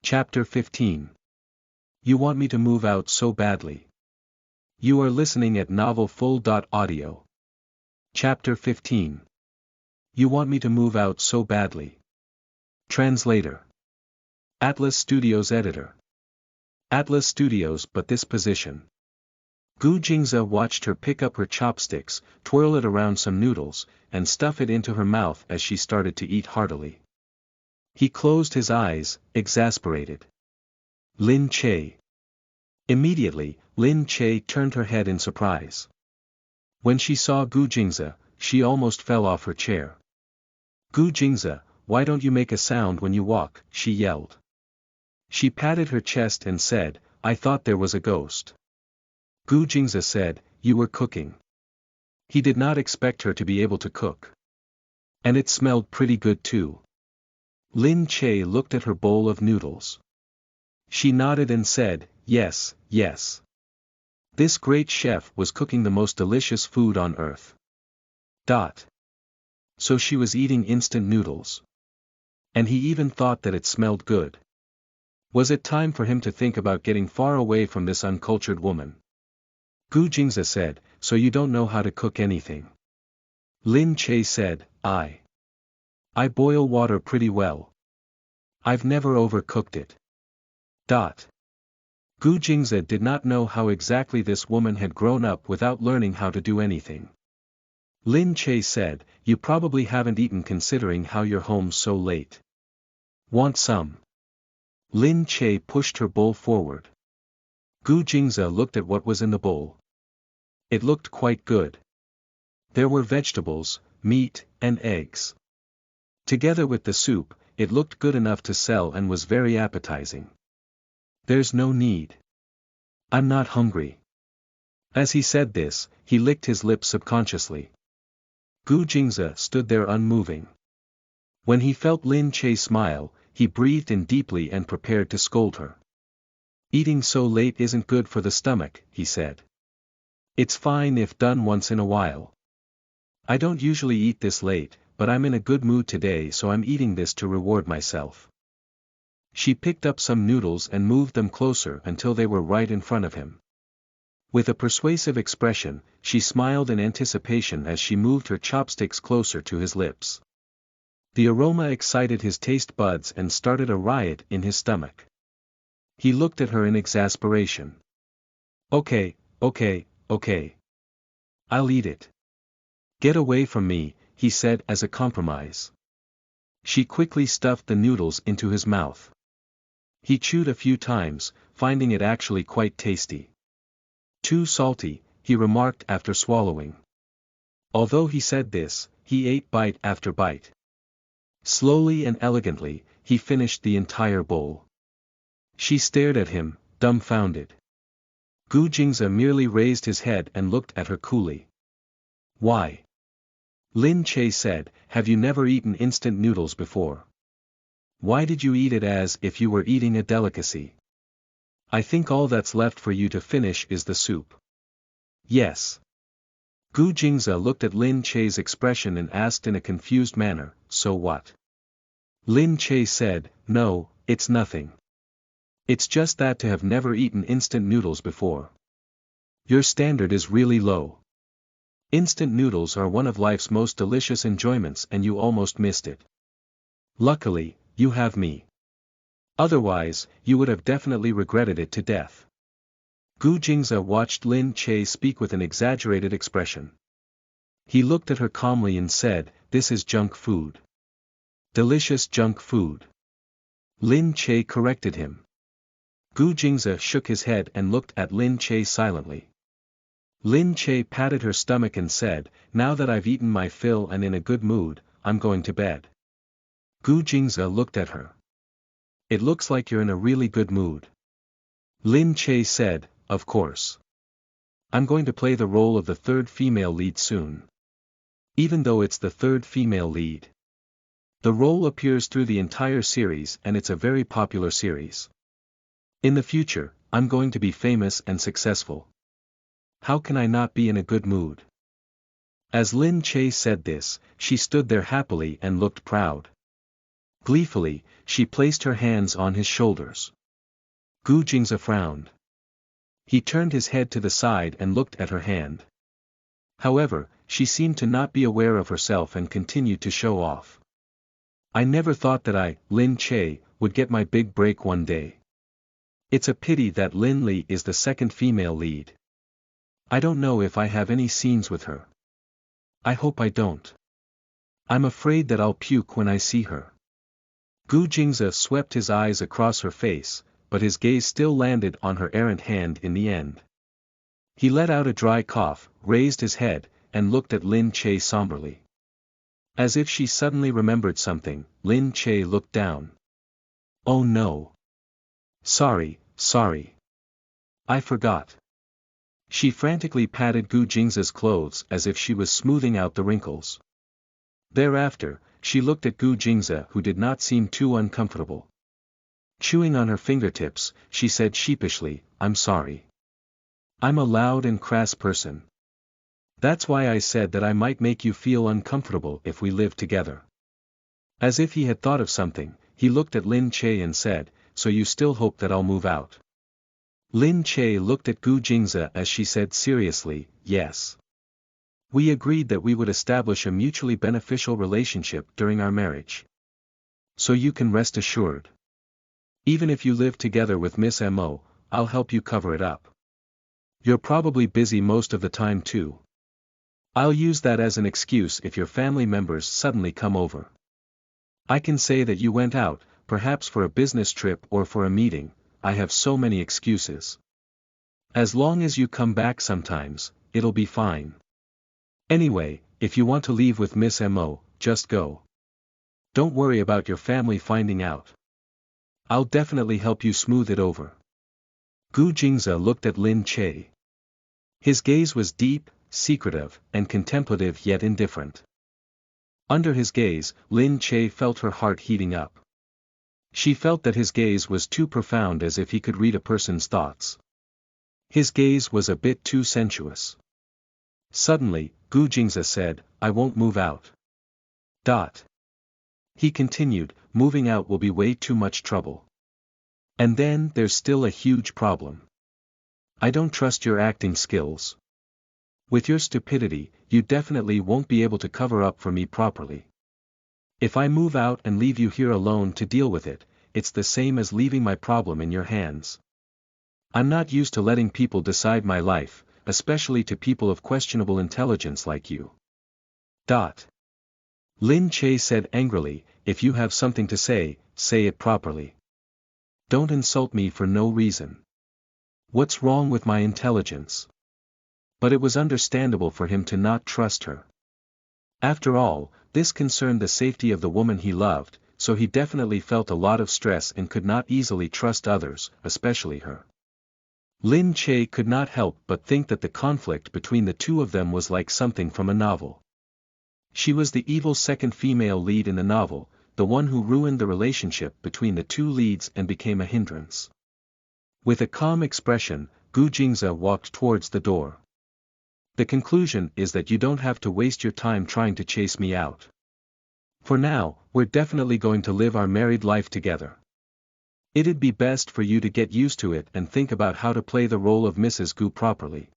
Chapter 15. You want me to move out so badly. You are listening at novelfull.audio. Chapter 15. You want me to move out so badly. Translator. Atlas Studios Editor. Atlas Studios, but this position. Gu Jingze watched her pick up her chopsticks, twirl it around some noodles, and stuff it into her mouth as she started to eat heartily. He closed his eyes, exasperated. Lin Che. Immediately, Lin Che turned her head in surprise. When she saw Gu Jingze, she almost fell off her chair. Gu Jingze, why don't you make a sound when you walk? She yelled. She patted her chest and said, I thought there was a ghost. Gu Jingze said, you were cooking. He did not expect her to be able to cook. And it smelled pretty good too. Lin Che looked at her bowl of noodles. She nodded and said, yes, yes. This great chef was cooking the most delicious food on earth. So she was eating instant noodles. And he even thought that it smelled good. Was it time for him to think about getting far away from this uncultured woman? Gu Jingze said, so you don't know how to cook anything. Lin Che said, I boil water pretty well. I've never overcooked it. Gu Jingze did not know how exactly this woman had grown up without learning how to do anything. Lin Che said, you probably haven't eaten considering how you're home so late. Want some? Lin Che pushed her bowl forward. Gu Jingze looked at what was in the bowl. It looked quite good. There were vegetables, meat, and eggs. Together with the soup, it looked good enough to sell and was very appetizing. There's no need. I'm not hungry. As he said this, he licked his lips subconsciously. Gu Jingze stood there unmoving. When he felt Lin Che smile, he breathed in deeply and prepared to scold her. Eating so late isn't good for the stomach, he said. It's fine if done once in a while. I don't usually eat this late, but I'm in a good mood today, so I'm eating this to reward myself. She picked up some noodles and moved them closer until they were right in front of him. With a persuasive expression, she smiled in anticipation as she moved her chopsticks closer to his lips. The aroma excited his taste buds and started a riot in his stomach. He looked at her in exasperation. Okay. I'll eat it. Get away from me, he said as a compromise. She quickly stuffed the noodles into his mouth. He chewed a few times, finding it actually quite tasty. Too salty, he remarked after swallowing. Although he said this, he ate bite after bite. Slowly and elegantly, he finished the entire bowl. She stared at him, dumbfounded. Gu Jingze merely raised his head and looked at her coolly. Why? Lin Che said, have you never eaten instant noodles before? Why did you eat it as if you were eating a delicacy? I think all that's left for you to finish is the soup. Yes. Gu Jingze looked at Lin Che's expression and asked in a confused manner, so what? Lin Che said, no, it's nothing. It's just that to have never eaten instant noodles before. Your standard is really low. Instant noodles are one of life's most delicious enjoyments and you almost missed it. Luckily, you have me. Otherwise, you would have definitely regretted it to death. Gu Jingze watched Lin Che speak with an exaggerated expression. He looked at her calmly and said, this is junk food. Delicious junk food. Lin Che corrected him. Gu Jingze shook his head and looked at Lin Che silently. Lin Che patted her stomach and said, now that I've eaten my fill and in a good mood, I'm going to bed. Gu Jingze looked at her. It looks like you're in a really good mood. Lin Che said, of course. I'm going to play the role of the third female lead soon. Even though it's the third female lead. The role appears through the entire series and it's a very popular series. In the future, I'm going to be famous and successful. How can I not be in a good mood? As Lin Che said this, she stood there happily and looked proud. Gleefully, she placed her hands on his shoulders. Gu Jingze frowned. He turned his head to the side and looked at her hand. However, she seemed to not be aware of herself and continued to show off. I never thought that I, Lin Che, would get my big break one day. It's a pity that Lin Li is the second female lead. I don't know if I have any scenes with her. I hope I don't. I'm afraid that I'll puke when I see her. Gu Jingze swept his eyes across her face, but his gaze still landed on her errant hand in the end. He let out a dry cough, raised his head, and looked at Lin Che somberly. As if she suddenly remembered something, Lin Che looked down. Oh no. Sorry. I forgot. She frantically patted Gu Jingze's clothes as if she was smoothing out the wrinkles. Thereafter, she looked at Gu Jingze who did not seem too uncomfortable. Chewing on her fingertips, she said sheepishly, I'm sorry. I'm a loud and crass person. That's why I said that I might make you feel uncomfortable if we lived together. As if he had thought of something, he looked at Lin Che and said, so you still hope that I'll move out? Lin Che looked at Gu Jingze as she said seriously, yes. We agreed that we would establish a mutually beneficial relationship during our marriage. So you can rest assured. Even if you live together with Miss Mo, I'll help you cover it up. You're probably busy most of the time too. I'll use that as an excuse if your family members suddenly come over. I can say that you went out, perhaps for a business trip or for a meeting. I have so many excuses. As long as you come back sometimes, it'll be fine. Anyway, if you want to leave with Miss Mo, just go. Don't worry about your family finding out. I'll definitely help you smooth it over. Gu Jingze looked at Lin Che. His gaze was deep, secretive, and contemplative yet indifferent. Under his gaze, Lin Che felt her heart heating up. She felt that his gaze was too profound as if he could read a person's thoughts. His gaze was a bit too sensuous. Suddenly, Gu Jingze said, I won't move out. He continued, moving out will be way too much trouble. And then there's still a huge problem. I don't trust your acting skills. With your stupidity, you definitely won't be able to cover up for me properly. If I move out and leave you here alone to deal with it, it's the same as leaving my problem in your hands. I'm not used to letting people decide my life, especially to people of questionable intelligence like you. Lin Che said angrily, if you have something to say it properly. Don't insult me for no reason. What's wrong with my intelligence? But it was understandable for him to not trust her. After all, this concerned the safety of the woman he loved, so he definitely felt a lot of stress and could not easily trust others, especially her. Lin Che could not help but think that the conflict between the two of them was like something from a novel. She was the evil second female lead in the novel, the one who ruined the relationship between the two leads and became a hindrance. With a calm expression, Gu Jingze walked towards the door. The conclusion is that you don't have to waste your time trying to chase me out. For now, we're definitely going to live our married life together. It'd be best for you to get used to it and think about how to play the role of Mrs. Gu properly.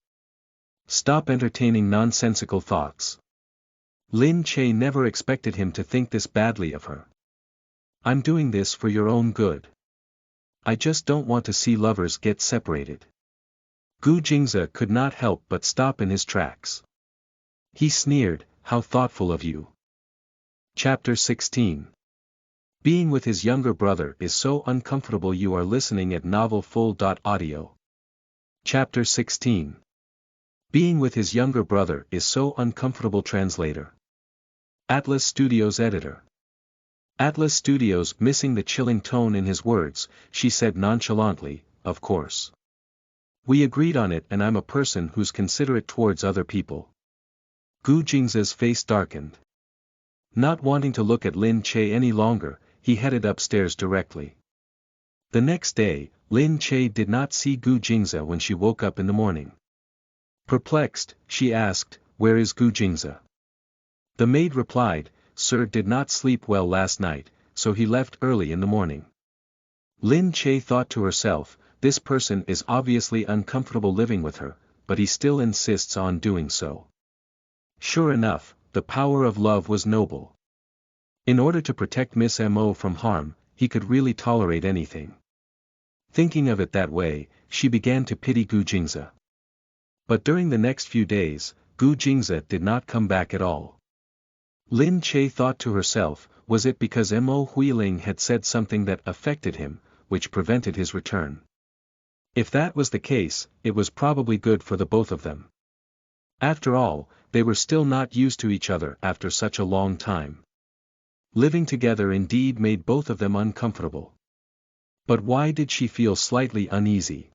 Stop entertaining nonsensical thoughts. Lin Che never expected him to think this badly of her. I'm doing this for your own good. I just don't want to see lovers get separated. Gu Jingze could not help but stop in his tracks. He sneered, how thoughtful of you. Chapter 16. Being with his younger brother is so uncomfortable. You are listening at novelfull.audio. Chapter 16. Being with his younger brother is so uncomfortable. Translator. Atlas Studios editor. Atlas Studios. Missing the chilling tone in his words, she said nonchalantly, "Of course. We agreed on it, and I'm a person who's considerate towards other people." Gu Jingza's face darkened. Not wanting to look at Lin Che any longer, he headed upstairs directly. The next day, Lin Che did not see Gu Jingza when she woke up in the morning. Perplexed, she asked, "Where is Gu Jingza?" The maid replied, "Sir did not sleep well last night, so he left early in the morning." Lin Che thought to herself, this person is obviously uncomfortable living with her, but he still insists on doing so. Sure enough, the power of love was noble. In order to protect Miss Mo from harm, he could really tolerate anything. Thinking of it that way, she began to pity Gu Jingza. But during the next few days, Gu Jingza did not come back at all. Lin Che thought to herself, was it because Mo Huiling had said something that affected him, which prevented his return? If that was the case, it was probably good for the both of them. After all, they were still not used to each other after such a long time. Living together indeed made both of them uncomfortable. But why did she feel slightly uneasy?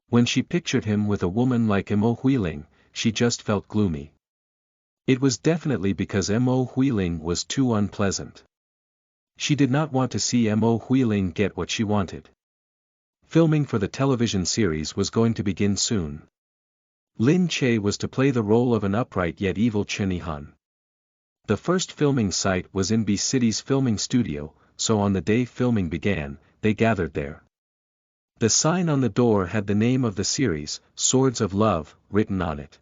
When she pictured him with a woman like Mo Huiling, she just felt gloomy. It was definitely because Mo Huiling was too unpleasant. She did not want to see Mo Huiling get what she wanted. Filming for the television series was going to begin soon. Lin Che was to play the role of an upright yet evil Chenihan. The first filming site was in B City's filming studio, so on the day filming began, they gathered there. The sign on the door had the name of the series, Swords of Love, written on it.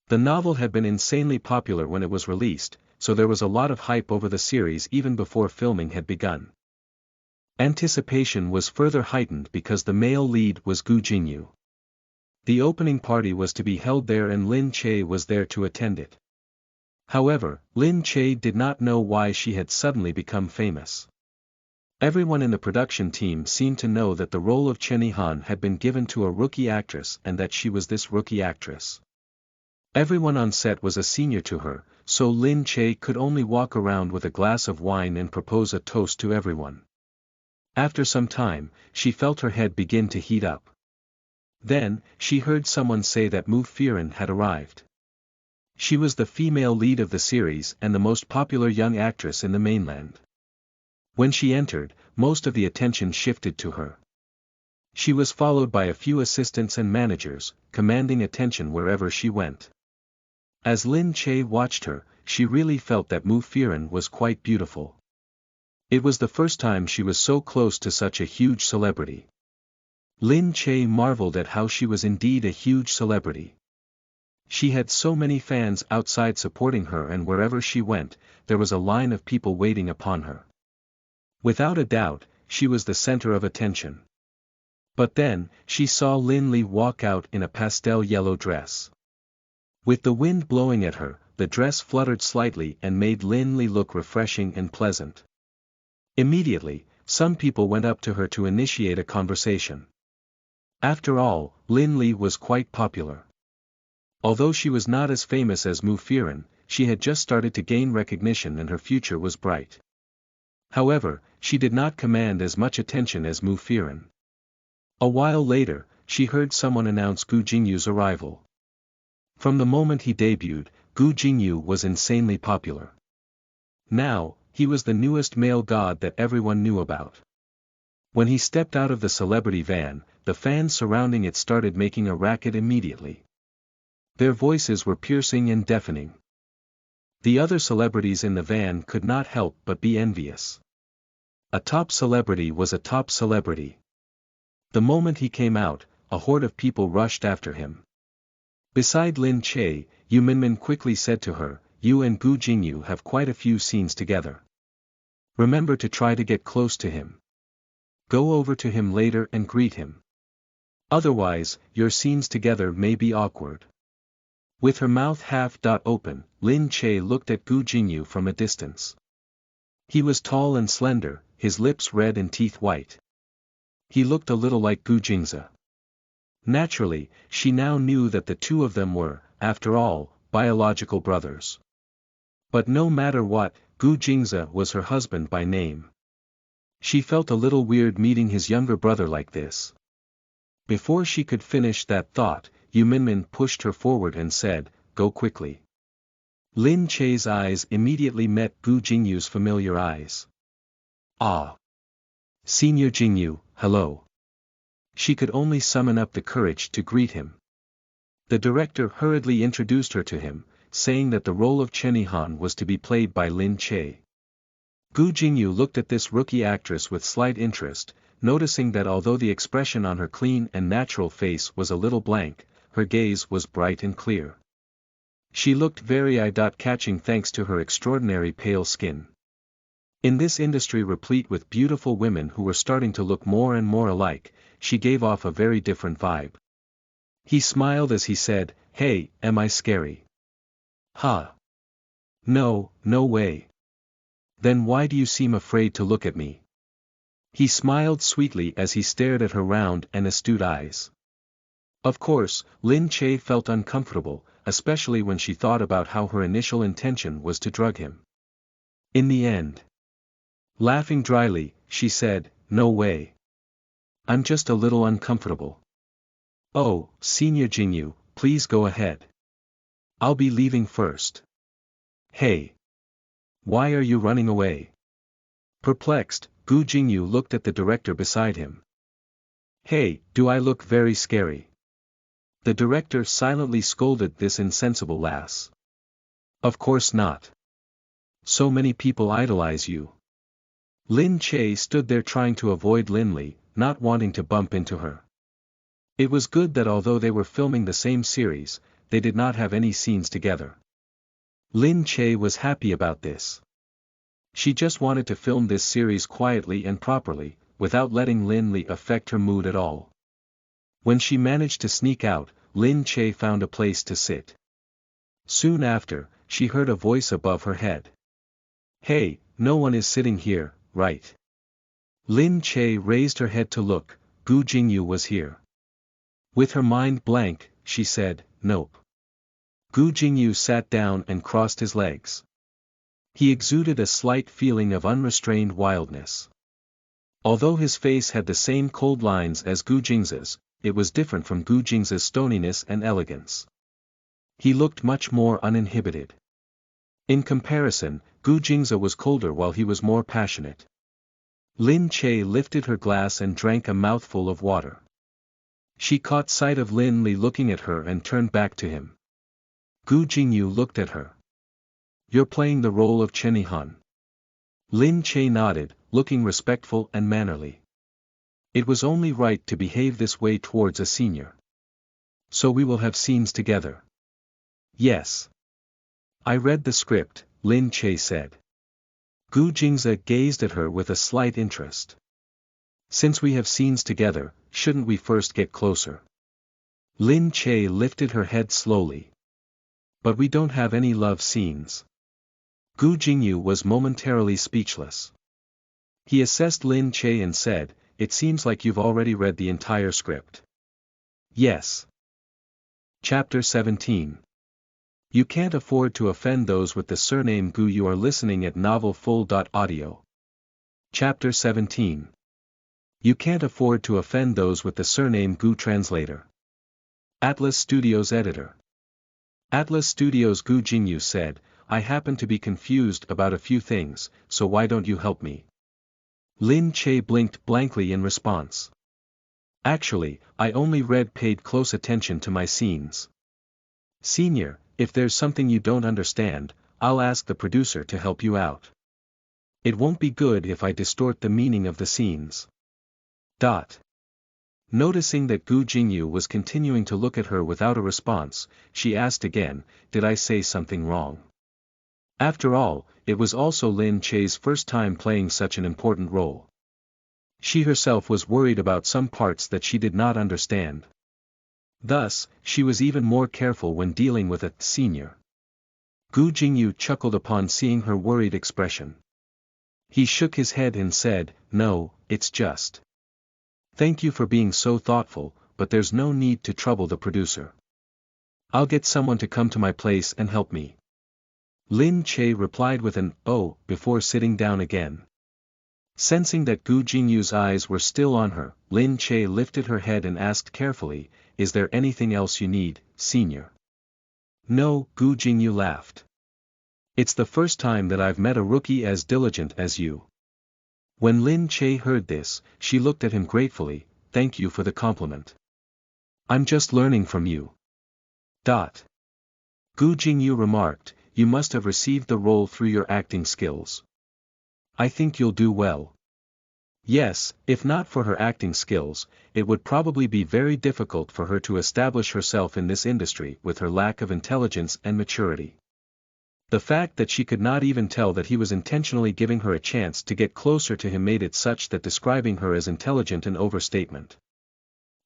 The novel had been insanely popular when it was released, so there was a lot of hype over the series even before filming had begun. Anticipation was further heightened because the male lead was Gu Jingyu. The opening party was to be held there and Lin Che was there to attend it. However, Lin Che did not know why she had suddenly become famous. Everyone in the production team seemed to know that the role of Chenihan had been given to a rookie actress and that she was this rookie actress. Everyone on set was a senior to her, so Lin Che could only walk around with a glass of wine and propose a toast to everyone. After some time, she felt her head begin to heat up. Then, she heard someone say that Mu Firen had arrived. She was the female lead of the series and the most popular young actress in the mainland. When she entered, most of the attention shifted to her. She was followed by a few assistants and managers, commanding attention wherever she went. As Lin Che watched her, she really felt that Mu Firen was quite beautiful. It was the first time she was so close to such a huge celebrity. Lin Che marveled at how she was indeed a huge celebrity. She had so many fans outside supporting her and wherever she went, there was a line of people waiting upon her. Without a doubt, she was the center of attention. But then, she saw Lin Li walk out in a pastel yellow dress. With the wind blowing at her, the dress fluttered slightly and made Lin Li look refreshing and pleasant. Immediately, some people went up to her to initiate a conversation. After all, Lin Li was quite popular. Although she was not as famous as Mu Firen, she had just started to gain recognition and her future was bright. However, she did not command as much attention as Mu Firen. A while later, she heard someone announce Gu Jingyu's arrival. From the moment he debuted, Gu Jingyu was insanely popular. Now, he was the newest male god that everyone knew about. When he stepped out of the celebrity van, the fans surrounding it started making a racket immediately. Their voices were piercing and deafening. The other celebrities in the van could not help but be envious. A top celebrity was a top celebrity. The moment he came out, a horde of people rushed after him. Beside Lin Che, Yu Minmin quickly said to her, "You and Gu Jingyu have quite a few scenes together. Remember to try to get close to him. Go over to him later and greet him. Otherwise, your scenes together may be awkward." With her mouth half open, Lin Che looked at Gu Jingyu from a distance. He was tall and slender, his lips red and teeth white. He looked a little like Gu Jingza. Naturally, she now knew that the two of them were, after all, biological brothers. But no matter what, Gu Jingze was her husband by name. She felt a little weird meeting his younger brother like this. Before she could finish that thought, Yu Minmin pushed her forward and said, "Go quickly." Lin Che's eyes immediately met Gu Jingyu's familiar eyes. "Ah! Senior Jingyu, hello." She could only summon up the courage to greet him. The director hurriedly introduced her to him, saying that the role of Chenihan was to be played by Lin Che. Gu Jingyu looked at this rookie actress with slight interest, noticing that although the expression on her clean and natural face was a little blank, her gaze was bright and clear. She looked very eye-catching thanks to her extraordinary pale skin. In this industry replete with beautiful women who were starting to look more and more alike, she gave off a very different vibe. He smiled as he said, "Hey, am I scary?" "Ha! No, no way. Then why do you seem afraid to look at me?" He smiled sweetly as he stared at her round and astute eyes. Of course, Lin Che felt uncomfortable, especially when she thought about how her initial intention was to drug him. In the end, laughing dryly, she said, "No way. I'm just a little uncomfortable." "Oh, Senior Jingyu, please go ahead. I'll be leaving first." "Hey! Why are you running away?" Perplexed, Gu Jingyu looked at the director beside him. "Hey, do I look very scary?" The director silently scolded this insensible lass. "Of course not. So many people idolize you." Lin Che stood there trying to avoid Lin Li, not wanting to bump into her. It was good that although they were filming the same series, they did not have any scenes together. Lin Che was happy about this. She just wanted to film this series quietly and properly, without letting Lin Li affect her mood at all. When she managed to sneak out, Lin Che found a place to sit. Soon after, she heard a voice above her head. "Hey, no one is sitting here, right?" Lin Che raised her head to look. Gu Jingyu was here. With her mind blank, she said, "Nope." Gu Jingyu sat down and crossed his legs. He exuded a slight feeling of unrestrained wildness. Although his face had the same cold lines as Gu Jingze's, it was different from Gu Jingze's stoniness and elegance. He looked much more uninhibited. In comparison, Gu Jingze was colder while he was more passionate. Lin Che lifted her glass and drank a mouthful of water. She caught sight of Lin Li looking at her and turned back to him. Gu Jingyu looked at her. "You're playing the role of Chenihan." Lin Che nodded, looking respectful and mannerly. It was only right to behave this way towards a senior. "So we will have scenes together." "Yes. I read the script," Lin Che said. Gu Jingze gazed at her with a slight interest. "Since we have scenes together, shouldn't we first get closer?" Lin Che lifted her head slowly. "But we don't have any love scenes." Gu Jingyu was momentarily speechless. He assessed Lin Che and said, "It seems like you've already read the entire script." "Yes." Chapter 17. You can't afford to offend those with the surname Gu. You are listening at novelfull.audio. Chapter 17. You can't afford to offend those with the surname Gu. Translator. Atlas Studios Editor. Atlas Studios. Gu Jingyu said, "I happen to be confused about a few things, so why don't you help me?" Lin Che blinked blankly in response. "Actually, I only paid close attention to my scenes. Senior, if there's something you don't understand, I'll ask the producer to help you out. It won't be good if I distort the meaning of the scenes." Noticing that Gu Jingyu was continuing to look at her without a response, she asked again, "Did I say something wrong?" After all, it was also Lin Che's first time playing such an important role. She herself was worried about some parts that she did not understand. Thus, she was even more careful when dealing with a senior. Gu Jingyu chuckled upon seeing her worried expression. He shook his head and said, "No, it's just. Thank you for being so thoughtful, but there's no need to trouble the producer. I'll get someone to come to my place and help me. Lin Che replied with an "oh" before sitting down again. Sensing that Gu Jingyu's eyes were still on her, Lin Che lifted her head and asked carefully, "Is there anything else you need, senior?" "No," Gu Jingyu laughed. "It's the first time that I've met a rookie as diligent as you." When Lin Che heard this, she looked at him gratefully, "Thank you for the compliment. I'm just learning from you." Gu Jingyu remarked, "You must have received the role through your acting skills. I think you'll do well." Yes, if not for her acting skills, it would probably be very difficult for her to establish herself in this industry with her lack of intelligence and maturity. The fact that she could not even tell that he was intentionally giving her a chance to get closer to him made it such that describing her as intelligent an overstatement.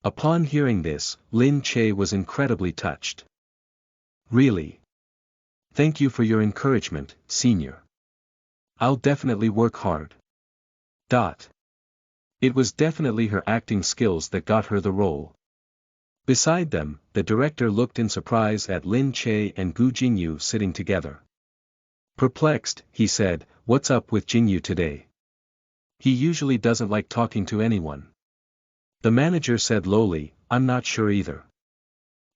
Upon hearing this, Lin Che was incredibly touched. "Really? Thank you for your encouragement, senior. I'll definitely work hard." It was definitely her acting skills that got her the role. Beside them, the director looked in surprise at Lin Che and Gu Jingyu sitting together. Perplexed, he said, "What's up with Jingyu today? He usually doesn't like talking to anyone." The manager said lowly, "I'm not sure either.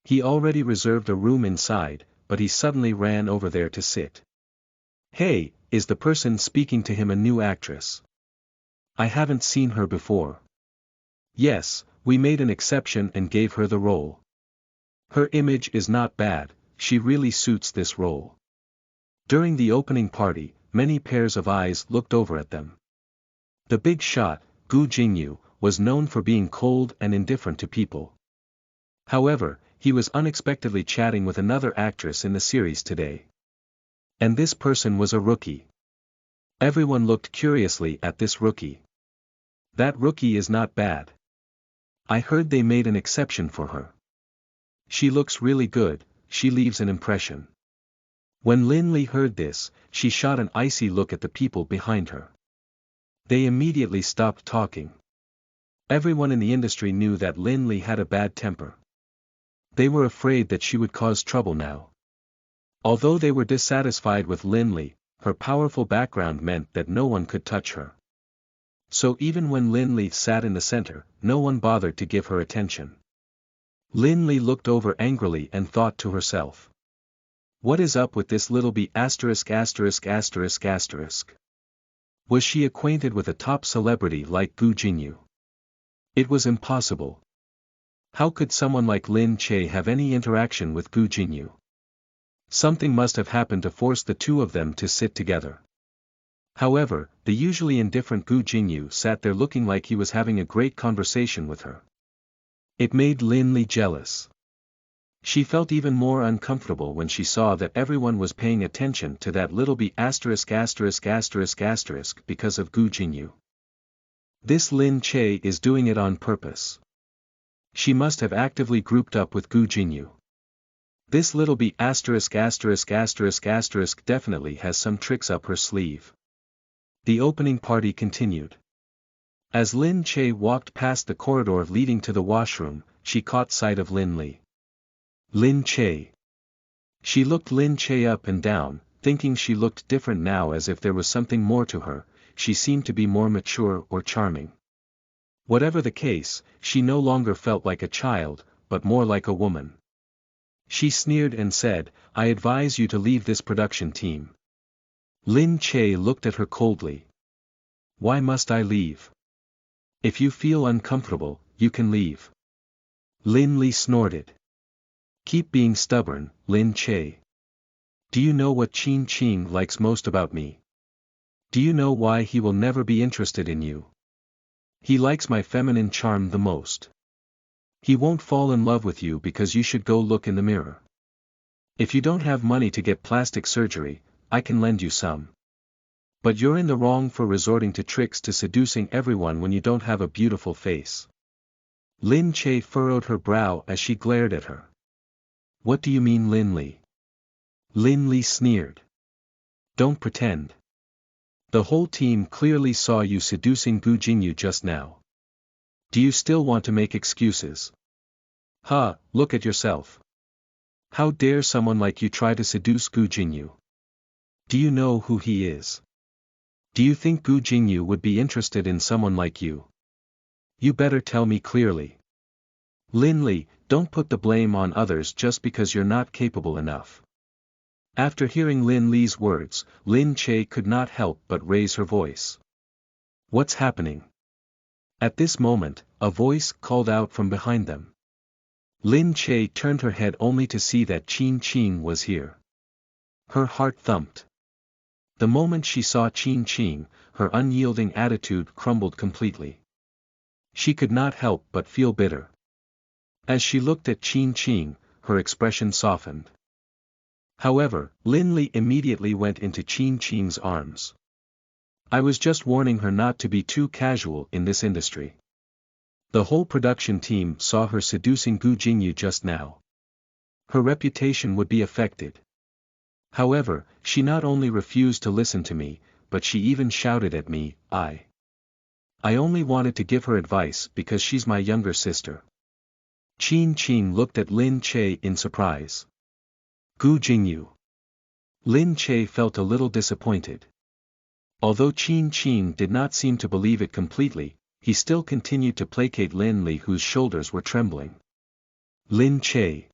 He already reserved a room inside, but he suddenly ran over there to sit." "Hey, is the person speaking to him a new actress? I haven't seen her before." "Yes, we made an exception and gave her the role. Her image is not bad, she really suits this role." During the opening party, many pairs of eyes looked over at them. The big shot, Gu Jingyu, was known for being cold and indifferent to people. However, he was unexpectedly chatting with another actress in the series today. And this person was a rookie. Everyone looked curiously at this rookie. "That rookie is not bad. I heard they made an exception for her. She looks really good, she leaves an impression." When Lin Li heard this, she shot an icy look at the people behind her. They immediately stopped talking. Everyone in the industry knew that Lin Li had a bad temper. They were afraid that she would cause trouble now. Although they were dissatisfied with Lin Li, her powerful background meant that no one could touch her. So even when Lin Li sat in the center, no one bothered to give her attention. Lin Li looked over angrily and thought to herself, "What is up with this little bee asterisk asterisk asterisk asterisk? Was she acquainted with a top celebrity like Gu Jingyu? It was impossible. How could someone like Lin Che have any interaction with Gu Jingyu? Something must have happened to force the two of them to sit together." However, the usually indifferent Gu Jingyu sat there looking like he was having a great conversation with her. It made Lin Li jealous. She felt even more uncomfortable when she saw that everyone was paying attention to that little bee asterisk asterisk asterisk asterisk because of Gu Jingyu. This Lin Che is doing it on purpose. She must have actively grouped up with Gu Jingyu. This little bee asterisk asterisk asterisk asterisk definitely has some tricks up her sleeve. The opening party continued. As Lin Che walked past the corridor leading to the washroom, she caught sight of Lin Li. Lin Che. She looked Lin Che up and down, thinking she looked different now, as if there was something more to her. She seemed to be more mature or charming. Whatever the case, she no longer felt like a child, but more like a woman. She sneered and said, "I advise you to leave this production team." Lin Che looked at her coldly. "Why must I leave? If you feel uncomfortable, you can leave." Lin Li snorted. "Keep being stubborn, Lin Che. Do you know what Qin Qing likes most about me? Do you know why he will never be interested in you? He likes my feminine charm the most. He won't fall in love with you because you should go look in the mirror. If you don't have money to get plastic surgery, I can lend you some. But you're in the wrong for resorting to tricks to seducing everyone when you don't have a beautiful face." Lin Che furrowed her brow as she glared at her. "What do you mean, Lin Li?" Lin Li sneered. "Don't pretend. The whole team clearly saw you seducing Gu Jingyu just now. Do you still want to make excuses?" Ha, look at yourself. How dare someone like you try to seduce Gu Jingyu? Do you know who he is? Do you think Gu Jingyu would be interested in someone like you? You better tell me clearly. Lin Li, don't put the blame on others just because you're not capable enough. After hearing Lin Li's words, Lin Che could not help but raise her voice. What's happening? At this moment, a voice called out from behind them. Lin Che turned her head only to see that Qin Qing was here. Her heart thumped. The moment she saw Qin Qing, her unyielding attitude crumbled completely. She could not help but feel bitter. As she looked at Qin Qing, her expression softened. However, Lin Li immediately went into Qin Qing's arms. I was just warning her not to be too casual in this industry. The whole production team saw her seducing Gu Jingyu just now. Her reputation would be affected. However, she not only refused to listen to me, but she even shouted at me, I only wanted to give her advice because she's my younger sister. Qin Qing looked at Lin Che in surprise. Gu Jingyu. Lin Che felt a little disappointed. Although Qin Qing did not seem to believe it completely, he still continued to placate Lin Li, whose shoulders were trembling. Lin Che.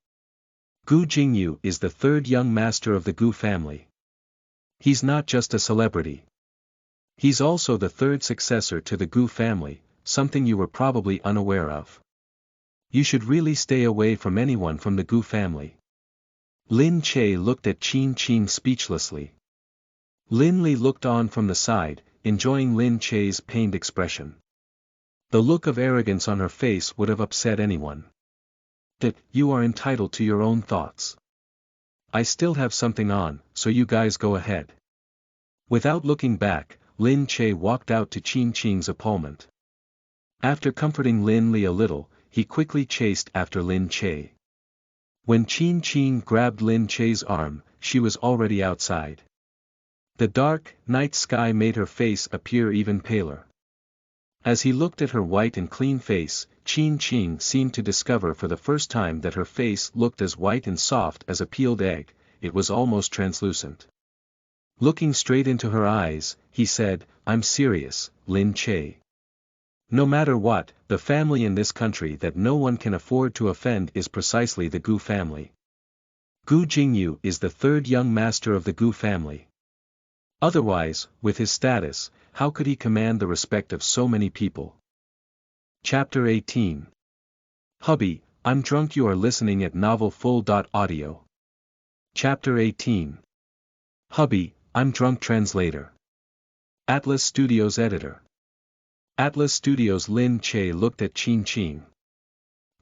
Gu Jingyu is the third young master of the Gu family. He's not just a celebrity. He's also the third successor to the Gu family, something you were probably unaware of. You should really stay away from anyone from the Gu family. Lin Che looked at Qin Qing speechlessly. Lin Li looked on from the side, enjoying Lin Che's pained expression. The look of arrogance on her face would have upset anyone. That, you are entitled to your own thoughts. I still have something on, so you guys go ahead. Without looking back, Lin Che walked out to Qin Qing's appallment. After comforting Lin Li a little, he quickly chased after Lin Che. When Qin Qing grabbed Lin Che's arm, she was already outside. The dark, night sky made her face appear even paler. As he looked at her white and clean face, Qin Qing seemed to discover for the first time that her face looked as white and soft as a peeled egg. It was almost translucent. Looking straight into her eyes, he said, I'm serious, Lin Che. No matter what, the family in this country that no one can afford to offend is precisely the Gu family. Gu Jingyu is the third young master of the Gu family. Otherwise, with his status, how could he command the respect of so many people? Chapter 18. Hubby, I'm drunk. You are listening at novelfull.audio. Chapter 18. Hubby, I'm drunk. Translator. Atlas Studios Editor. Atlas Studios. Lin Che looked at Qin Qing.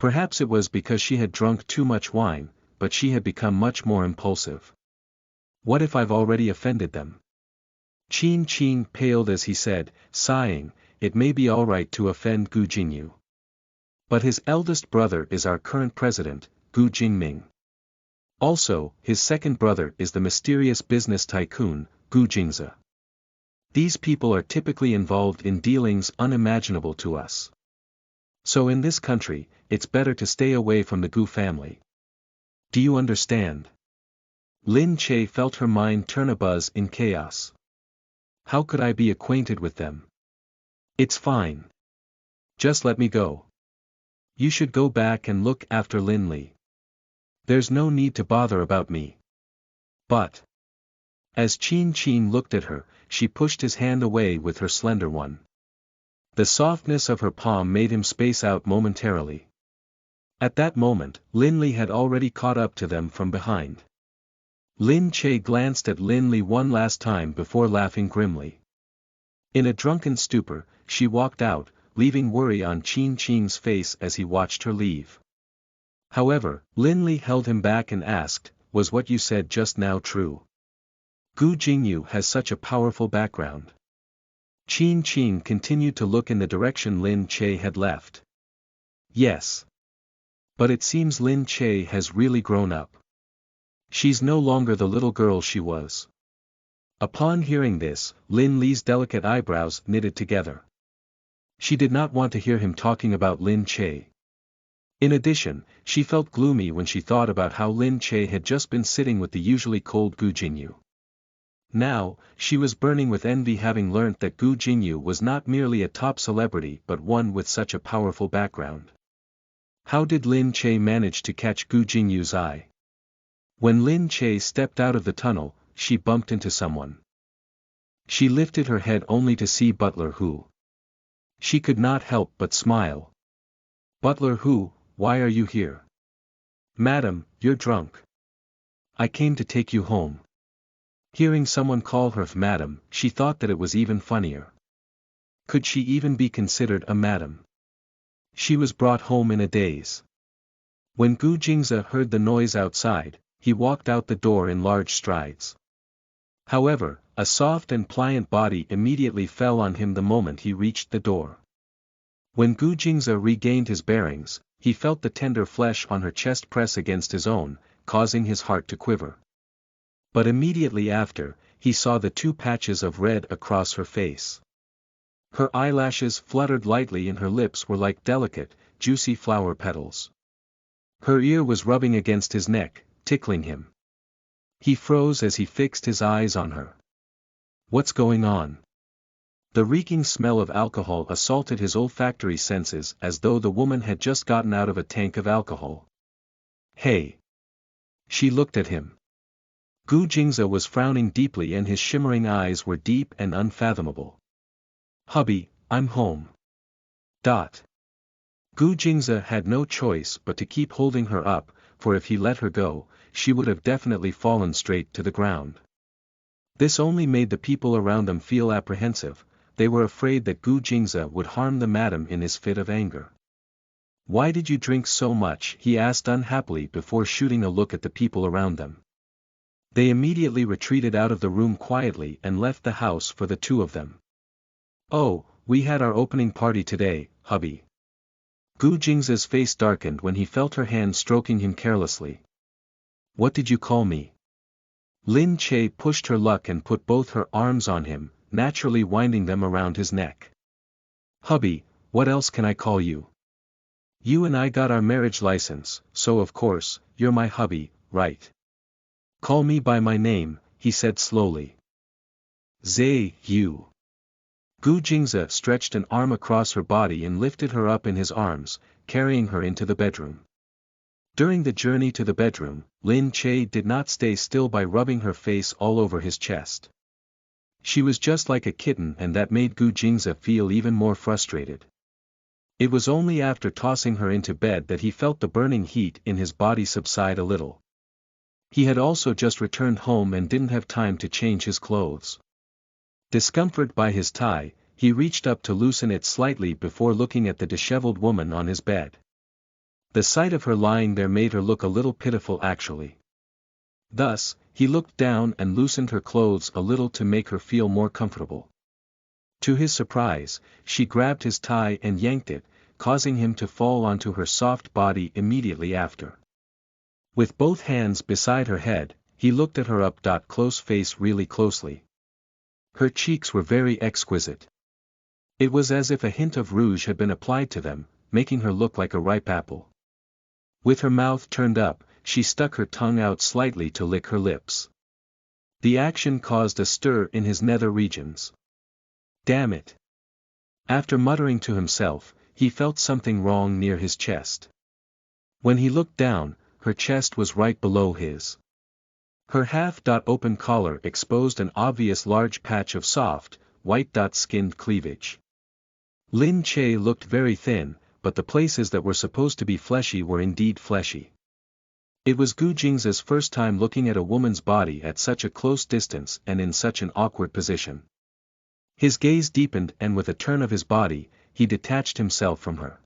Perhaps it was because she had drunk too much wine, but she had become much more impulsive. What if I've already offended them? Qin Qing paled as he said, sighing, it may be all right to offend Gu Jingyu. But his eldest brother is our current president, Gu Jingming. Also, his second brother is the mysterious business tycoon, Gu Jingze. These people are typically involved in dealings unimaginable to us. So in this country, it's better to stay away from the Gu family. Do you understand? Lin Che felt her mind turn abuzz in chaos. How could I be acquainted with them? It's fine. Just let me go. You should go back and look after Lin Li. There's no need to bother about me. But. As Qin Qing looked at her, she pushed his hand away with her slender one. The softness of her palm made him space out momentarily. At that moment, Lin Li had already caught up to them from behind. Lin Che glanced at Lin Li one last time before laughing grimly. In a drunken stupor, she walked out, leaving worry on Qin Qing's face as he watched her leave. However, Lin Li held him back and asked, was what you said just now true? Gu Jingyu has such a powerful background. Qin Qing continued to look in the direction Lin Che had left. Yes. But it seems Lin Che has really grown up. She's no longer the little girl she was. Upon hearing this, Lin Li's delicate eyebrows knitted together. She did not want to hear him talking about Lin Che. In addition, she felt gloomy when she thought about how Lin Che had just been sitting with the usually cold Gu Jingyu. Now, she was burning with envy having learnt that Gu Jingyu was not merely a top celebrity but one with such a powerful background. How did Lin Che manage to catch Gu Jingyu's eye? When Lin Che stepped out of the tunnel, she bumped into someone. She lifted her head only to see Butler Hu. She could not help but smile. Butler Hu, why are you here? Madam, you're drunk. I came to take you home. Hearing someone call her madam, she thought that it was even funnier. Could she even be considered a madam? She was brought home in a daze. When Gu Jingze heard the noise outside, he walked out the door in large strides. However, a soft and pliant body immediately fell on him the moment he reached the door. When Gu Jingze regained his bearings, he felt the tender flesh on her chest press against his own, causing his heart to quiver. But immediately after, he saw the two patches of red across her face. Her eyelashes fluttered lightly and her lips were like delicate, juicy flower petals. Her ear was rubbing against his neck, tickling him. He froze as he fixed his eyes on her. What's going on? The reeking smell of alcohol assaulted his olfactory senses as though the woman had just gotten out of a tank of alcohol. Hey! She looked at him. Gu Jingze was frowning deeply and his shimmering eyes were deep and unfathomable. Hubby, I'm home. Gu Jingze had no choice but to keep holding her up, for if he let her go, she would have definitely fallen straight to the ground. This only made the people around them feel apprehensive. They were afraid that Gu Jingze would harm the madam in his fit of anger. Why did you drink so much? He asked unhappily before shooting a look at the people around them. They immediately retreated out of the room quietly and left the house for the two of them. Oh, we had our opening party today, hubby. Gu Jingze's face darkened when he felt her hand stroking him carelessly. What did you call me? Lin Che pushed her luck and put both her arms on him, naturally winding them around his neck. Hubby, what else can I call you? You and I got our marriage license, so of course, you're my hubby, right? Call me by my name, he said slowly. Zhe, you. Gu Jingze stretched an arm across her body and lifted her up in his arms, carrying her into the bedroom. During the journey to the bedroom, Lin Che did not stay still by rubbing her face all over his chest. She was just like a kitten and that made Gu Jingze feel even more frustrated. It was only after tossing her into bed that he felt the burning heat in his body subside a little. He had also just returned home and didn't have time to change his clothes. Discomforted by his tie, he reached up to loosen it slightly before looking at the disheveled woman on his bed. The sight of her lying there made her look a little pitiful actually. Thus, he looked down and loosened her clothes a little to make her feel more comfortable. To his surprise, she grabbed his tie and yanked it, causing him to fall onto her soft body immediately after. With both hands beside her head, he looked at her up-close face really closely. Her cheeks were very exquisite. It was as if a hint of rouge had been applied to them, making her look like a ripe apple. With her mouth turned up, she stuck her tongue out slightly to lick her lips. The action caused a stir in his nether regions. Damn it! After muttering to himself, he felt something wrong near his chest. When he looked down, her chest was right below his. Her half-open collar exposed an obvious large patch of soft, white-skinned cleavage. Lin Che looked very thin, but the places that were supposed to be fleshy were indeed fleshy. It was Gu Jingze's first time looking at a woman's body at such a close distance and in such an awkward position. His gaze deepened and with a turn of his body, he detached himself from her.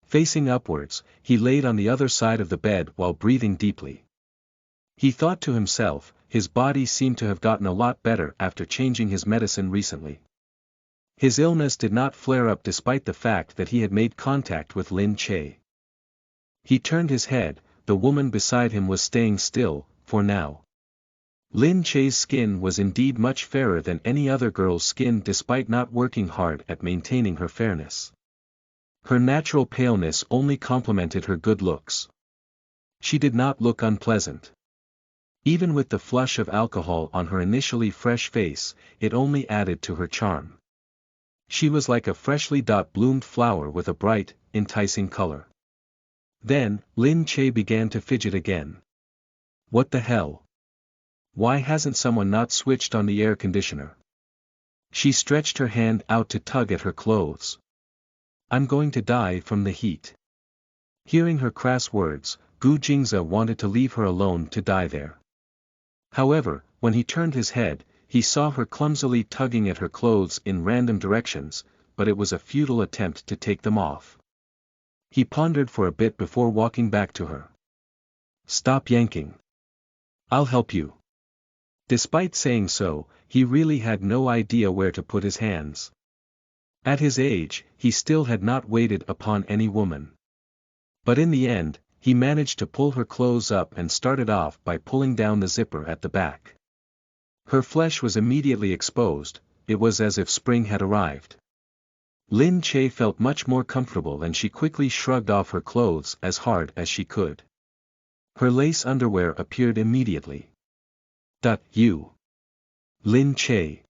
Facing upwards, he laid on the other side of the bed while breathing deeply. He thought to himself, his body seemed to have gotten a lot better after changing his medicine recently. His illness did not flare up despite the fact that he had made contact with Lin Che. He turned his head, the woman beside him was staying still, for now. Lin Che's skin was indeed much fairer than any other girl's skin despite not working hard at maintaining her fairness. Her natural paleness only complemented her good looks. She did not look unpleasant. Even with the flush of alcohol on her initially fresh face, it only added to her charm. She was like a freshly bloomed flower with a bright, enticing color. Then, Lin Che began to fidget again. What the hell? Why hasn't someone not switched on the air conditioner? She stretched her hand out to tug at her clothes. I'm going to die from the heat. Hearing her crass words, Gu Jingze wanted to leave her alone to die there. However, when he turned his head, he saw her clumsily tugging at her clothes in random directions, but it was a futile attempt to take them off. He pondered for a bit before walking back to her. Stop yanking. I'll help you. Despite saying so, he really had no idea where to put his hands. At his age, he still had not waited upon any woman. But in the end, he managed to pull her clothes up and started off by pulling down the zipper at the back. Her flesh was immediately exposed, it was as if spring had arrived. Lin Che felt much more comfortable and she quickly shrugged off her clothes as hard as she could. Her lace underwear appeared immediately. You. Lin Che.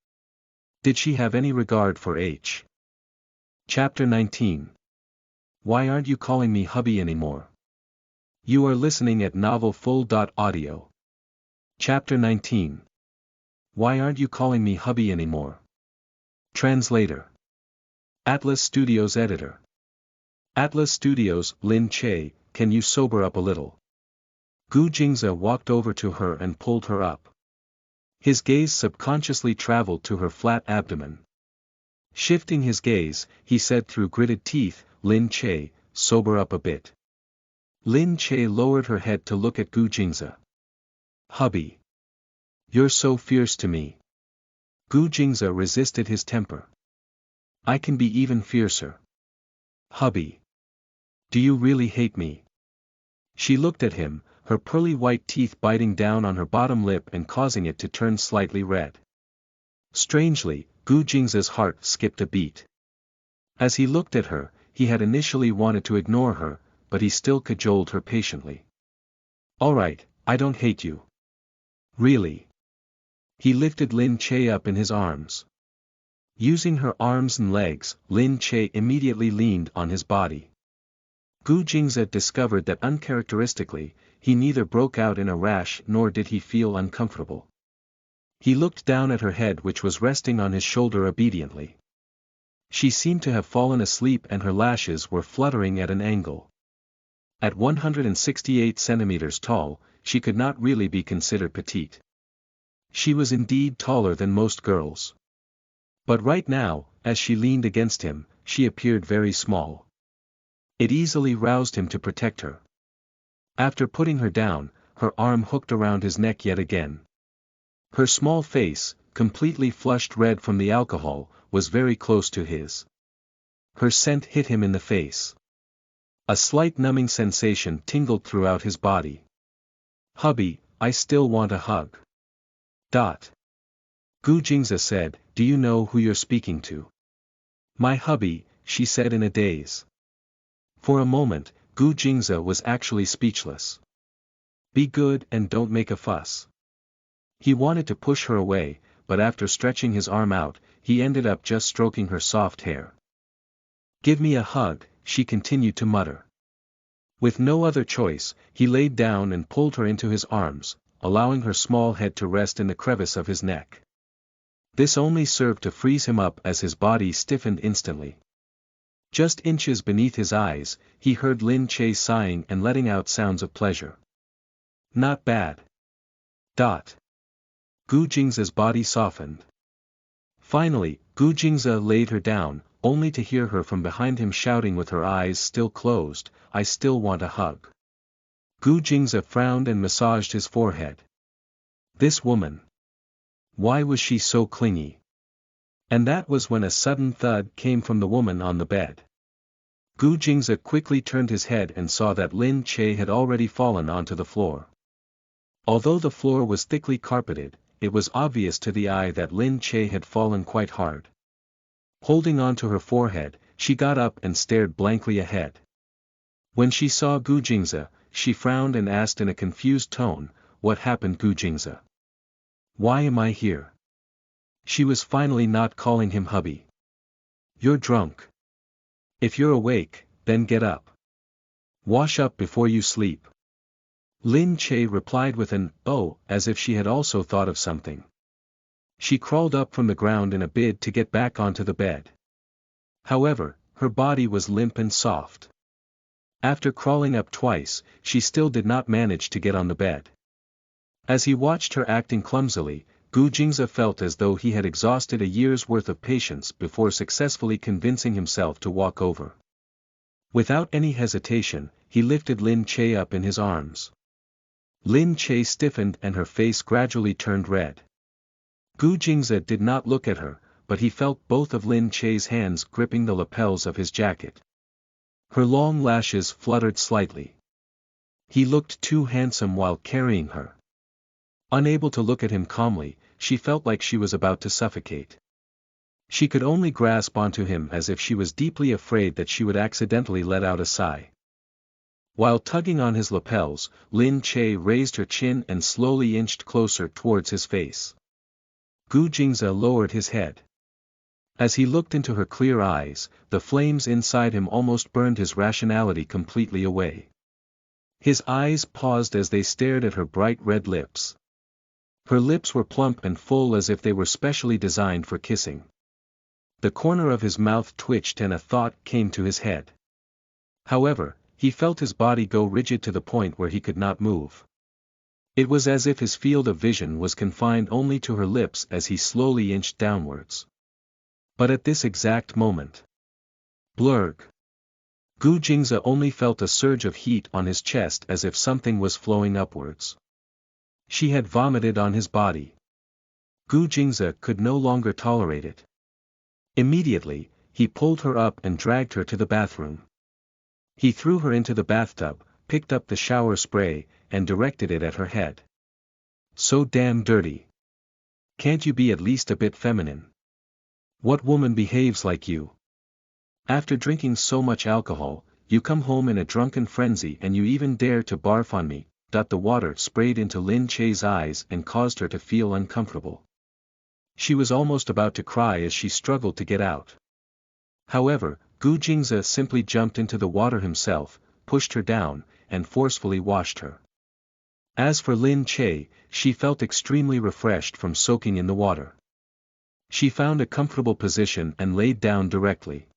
Did she have any regard for H? Chapter 19. Why aren't you calling me hubby anymore? You are listening at novelfull.audio. Chapter 19. Why aren't you calling me hubby anymore? Translator. Atlas Studios Editor. Atlas Studios, Lin Che, can you sober up a little? Gu Jingze walked over to her and pulled her up. His gaze subconsciously traveled to her flat abdomen. Shifting his gaze, he said through gritted teeth, Lin Che, sober up a bit. Lin Che lowered her head to look at Gu Jingze. Hubby. You're so fierce to me. Gu Jingze resisted his temper. I can be even fiercer. Hubby. Do you really hate me? She looked at him, her pearly white teeth biting down on her bottom lip and causing it to turn slightly red. Strangely, Gu Jingze's heart skipped a beat. As he looked at her, he had initially wanted to ignore her, but he still cajoled her patiently. Alright, I don't hate you. Really? He lifted Lin Che up in his arms. Using her arms and legs, Lin Che immediately leaned on his body. Gu Jingze discovered that uncharacteristically, he neither broke out in a rash nor did he feel uncomfortable. He looked down at her head which was resting on his shoulder obediently. She seemed to have fallen asleep and her lashes were fluttering at an angle. At 168 centimeters tall, she could not really be considered petite. She was indeed taller than most girls. But right now, as she leaned against him, she appeared very small. It easily roused him to protect her. After putting her down, her arm hooked around his neck yet again. Her small face, completely flushed red from the alcohol, was very close to his. Her scent hit him in the face. A slight numbing sensation tingled throughout his body. Hubby, I still want a hug. Gu Jingze said, do you know who you're speaking to? My hubby, she said in a daze. For a moment, Gu Jingze was actually speechless. Be good and don't make a fuss. He wanted to push her away, but after stretching his arm out, he ended up just stroking her soft hair. Give me a hug, she continued to mutter. With no other choice, he laid down and pulled her into his arms, allowing her small head to rest in the crevice of his neck. This only served to freeze him up as his body stiffened instantly. Just inches beneath his eyes, he heard Lin Che sighing and letting out sounds of pleasure. Not bad. Gu Jingze's body softened. Finally, Gu Jingze laid her down, only to hear her from behind him shouting with her eyes still closed, I still want a hug. Gu Jingze frowned and massaged his forehead. This woman. Why was she so clingy? And that was when a sudden thud came from the woman on the bed. Gu Jingze quickly turned his head and saw that Lin Che had already fallen onto the floor. Although the floor was thickly carpeted, it was obvious to the eye that Lin Che had fallen quite hard. Holding on to her forehead, She got up and stared blankly ahead. When she saw Gu Jingze, she frowned and asked in a confused tone, "What happened, Gu Jingze? Why am I here?" She was finally not calling him hubby. "You're drunk. If you're awake, then get up. Wash up before you sleep." Lin Che replied with an "oh," as if she had also thought of something. She crawled up from the ground in a bid to get back onto the bed. However, her body was limp and soft. After crawling up twice, she still did not manage to get on the bed. As he watched her acting clumsily, Gu Jingze felt as though he had exhausted a year's worth of patience before successfully convincing himself to walk over. Without any hesitation, he lifted Lin Che up in his arms. Lin Che stiffened and her face gradually turned red. Gu Jingze did not look at her, but he felt both of Lin Che's hands gripping the lapels of his jacket. Her long lashes fluttered slightly. He looked too handsome while carrying her. Unable to look at him calmly, she felt like she was about to suffocate. She could only grasp onto him as if she was deeply afraid that she would accidentally let out a sigh. While tugging on his lapels, Lin Che raised her chin and slowly inched closer towards his face. Gu Jingze lowered his head. As he looked into her clear eyes, the flames inside him almost burned his rationality completely away. His eyes paused as they stared at her bright red lips. Her lips were plump and full as if they were specially designed for kissing. The corner of his mouth twitched and a thought came to his head. However, he felt his body go rigid to the point where he could not move. It was as if his field of vision was confined only to her lips as he slowly inched downwards. But at this exact moment, blurg! Gu Jingze only felt a surge of heat on his chest as if something was flowing upwards. She had vomited on his body. Gu Jingze could no longer tolerate it. Immediately, he pulled her up and dragged her to the bathroom. He threw her into the bathtub, picked up the shower spray, and directed it at her head. "So damn dirty. Can't you be at least a bit feminine? What woman behaves like you? After drinking so much alcohol, you come home in a drunken frenzy and you even dare to barf on me." The water sprayed into Lin Che's eyes and caused her to feel uncomfortable. She was almost about to cry as she struggled to get out. However, Gu Jingze simply jumped into the water himself, pushed her down, and forcefully washed her. As for Lin Che, she felt extremely refreshed from soaking in the water. She found a comfortable position and laid down directly.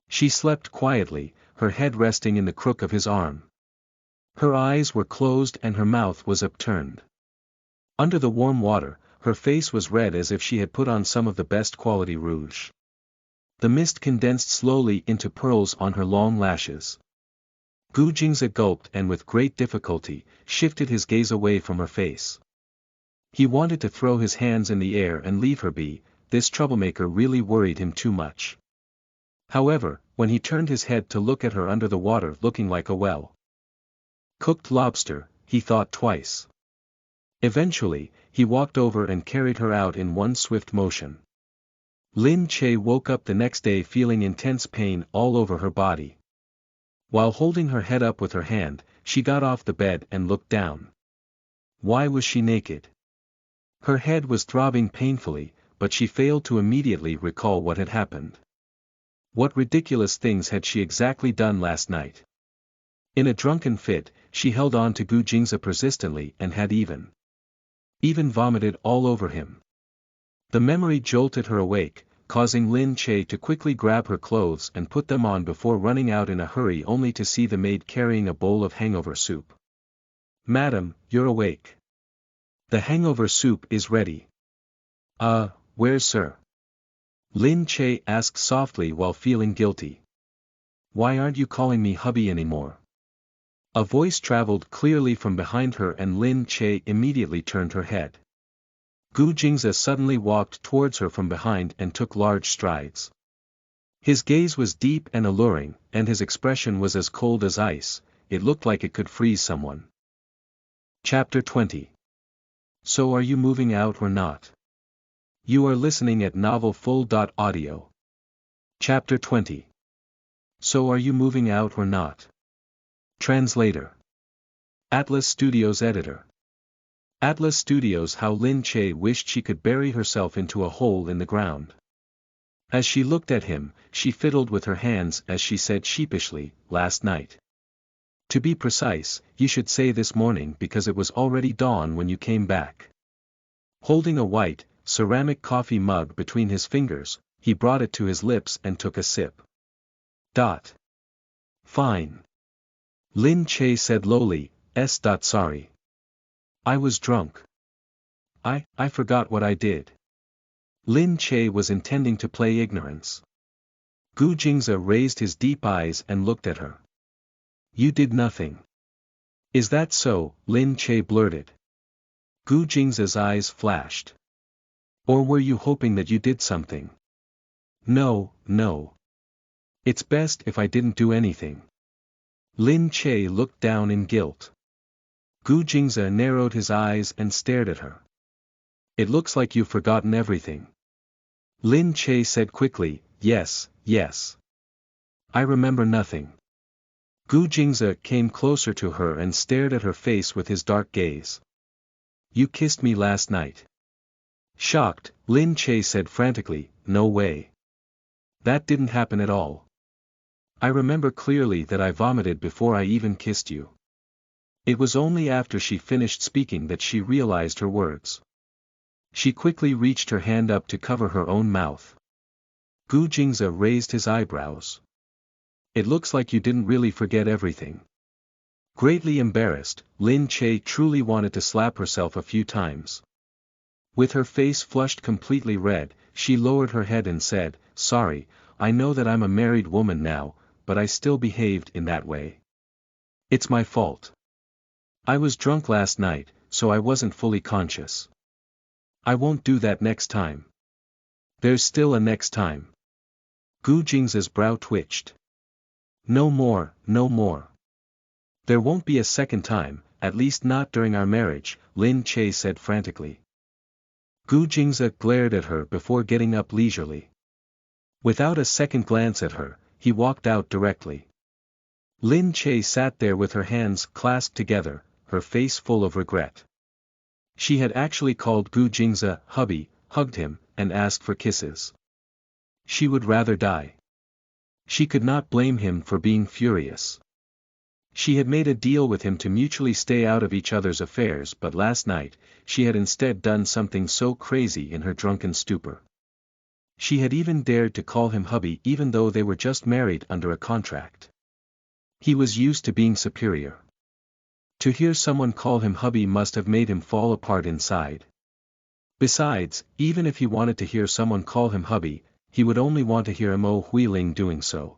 She slept quietly, her head resting in the crook of his arm. Her eyes were closed and her mouth was upturned. Under the warm water, her face was red as if she had put on some of the best quality rouge. The mist condensed slowly into pearls on her long lashes. Gu Jingze gulped and with great difficulty, shifted his gaze away from her face. He wanted to throw his hands in the air and leave her be, this troublemaker really worried him too much. However, when he turned his head to look at her under the water looking like a well-cooked lobster, he thought twice. Eventually, he walked over and carried her out in one swift motion. Lin Che woke up the next day feeling intense pain all over her body. While holding her head up with her hand, she got off the bed and looked down. Why was she naked? Her head was throbbing painfully, but she failed to immediately recall what had happened. What ridiculous things had she exactly done last night? In a drunken fit, she held on to Gu Jingze persistently and had even vomited all over him. The memory jolted her awake, causing Lin Che to quickly grab her clothes and put them on before running out in a hurry only to see the maid carrying a bowl of hangover soup. "Madam, you're awake. The hangover soup is ready." Where's sir?" Lin Che asked softly while feeling guilty. "Why aren't you calling me hubby anymore?" A voice traveled clearly from behind her and Lin Che immediately turned her head. Gu Jingze suddenly walked towards her from behind and took large strides. His gaze was deep and alluring, and his expression was as cold as ice, it looked like it could freeze someone. Chapter 20. So are you moving out or not? You are listening at novelfull.audio. Chapter 20. So are you moving out or not? Translator. Atlas Studios editor. Atlas Studios. How Lin Che wished she could bury herself into a hole in the ground. As she looked at him, she fiddled with her hands as she said sheepishly, last night. To be precise, you should say this morning because it was already dawn when you came back. Holding a white, ceramic coffee mug between his fingers, he brought it to his lips and took a sip. Fine. Lin Che said lowly, Sorry. I was drunk. I forgot what I did. Lin Che was intending to play ignorance. Gu Jingze raised his deep eyes and looked at her. You did nothing. Is that so? Lin Che blurted. Gu Jingze's eyes flashed. Or were you hoping that you did something? No. It's best if I didn't do anything. Lin Che looked down in guilt. Gu Jingze narrowed his eyes and stared at her. It looks like you've forgotten everything. Lin Che said quickly, Yes. I remember nothing. Gu Jingze came closer to her and stared at her face with his dark gaze. You kissed me last night. Shocked, Lin Che said frantically, No way. That didn't happen at all. I remember clearly that I vomited before I even kissed you. It was only after she finished speaking that she realized her words. She quickly reached her hand up to cover her own mouth. Gu Jingze raised his eyebrows. It looks like you didn't really forget everything. Greatly embarrassed, Lin Che truly wanted to slap herself a few times. With her face flushed completely red, she lowered her head and said, Sorry, I know that I'm a married woman now, but I still behaved in that way. It's my fault. I was drunk last night, so I wasn't fully conscious. I won't do that next time. There's still a next time. Gu Jingze's brow twitched. No more. There won't be a second time, at least not during our marriage, Lin Che said frantically. Gu Jingze glared at her before getting up leisurely. Without a second glance at her, he walked out directly. Lin Che sat there with her hands clasped together, her face full of regret. She had actually called Gu Jingze hubby, hugged him, and asked for kisses. She would rather die. She could not blame him for being furious. She had made a deal with him to mutually stay out of each other's affairs, but last night, she had instead done something so crazy in her drunken stupor. She had even dared to call him hubby even though they were just married under a contract. He was used to being superior. To hear someone call him hubby must have made him fall apart inside. Besides, even if he wanted to hear someone call him hubby, he would only want to hear Mo Huiling doing so.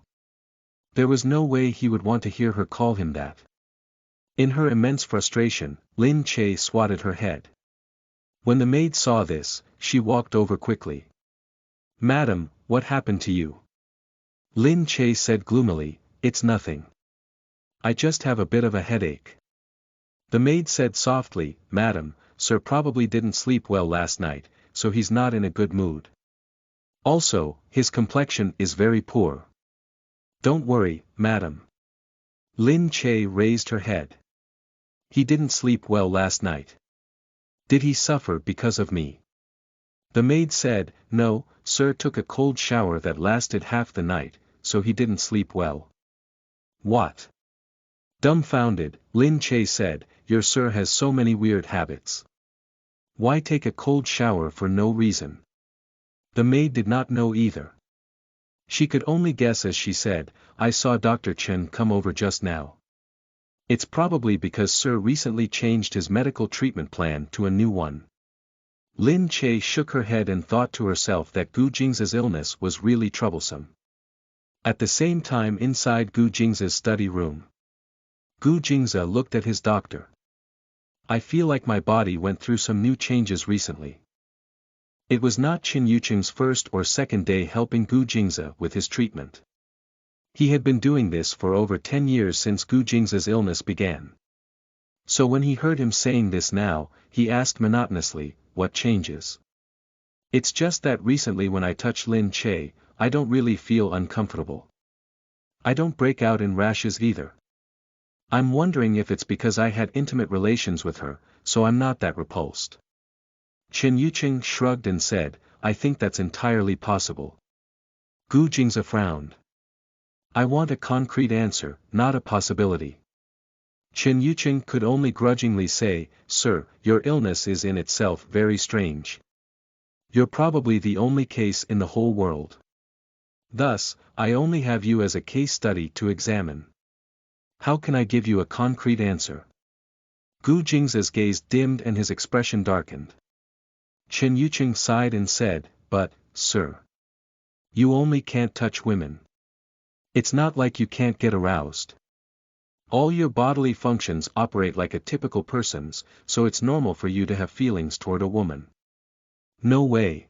There was no way he would want to hear her call him that. In her immense frustration, Lin Che swatted her head. When the maid saw this, she walked over quickly. Madam, what happened to you? Lin Che said gloomily, It's nothing. I just have a bit of a headache. The maid said softly, Madam, Sir probably didn't sleep well last night, so he's not in a good mood. Also, his complexion is very poor. Don't worry, Madam. Lin Che raised her head. He didn't sleep well last night. Did he suffer because of me? The maid said, No, Sir took a cold shower that lasted half the night, so he didn't sleep well. What? Dumbfounded, Lin Che said, Your Sir has so many weird habits. Why take a cold shower for no reason? The maid did not know either. She could only guess as she said, I saw Dr. Chen come over just now. It's probably because Sir recently changed his medical treatment plan to a new one. Lin Che shook her head and thought to herself that Gu Jingze's illness was really troublesome. At the same time inside Gu Jingze's study room, Gu Jingze looked at his doctor. I feel like my body went through some new changes recently. It was not Qin Yuqing's first or second day helping Gu Jingze with his treatment. He had been doing this for over 10 years since Gu Jingze's illness began. So when he heard him saying this now, he asked monotonously, What changes? It's just that recently when I touch Lin Che, I don't really feel uncomfortable. I don't break out in rashes either. I'm wondering if it's because I had intimate relations with her, so I'm not that repulsed. Chen Yuqing shrugged and said, I think that's entirely possible. Gu Jingze frowned. I want a concrete answer, not a possibility. Chen Yuqing could only grudgingly say, Sir, your illness is in itself very strange. You're probably the only case in the whole world. Thus, I only have you as a case study to examine. How can I give you a concrete answer? Gu Jingze's gaze dimmed and his expression darkened. Chen Yuqing sighed and said, But, sir, you only can't touch women. It's not like you can't get aroused. All your bodily functions operate like a typical person's, so it's normal for you to have feelings toward a woman. No way.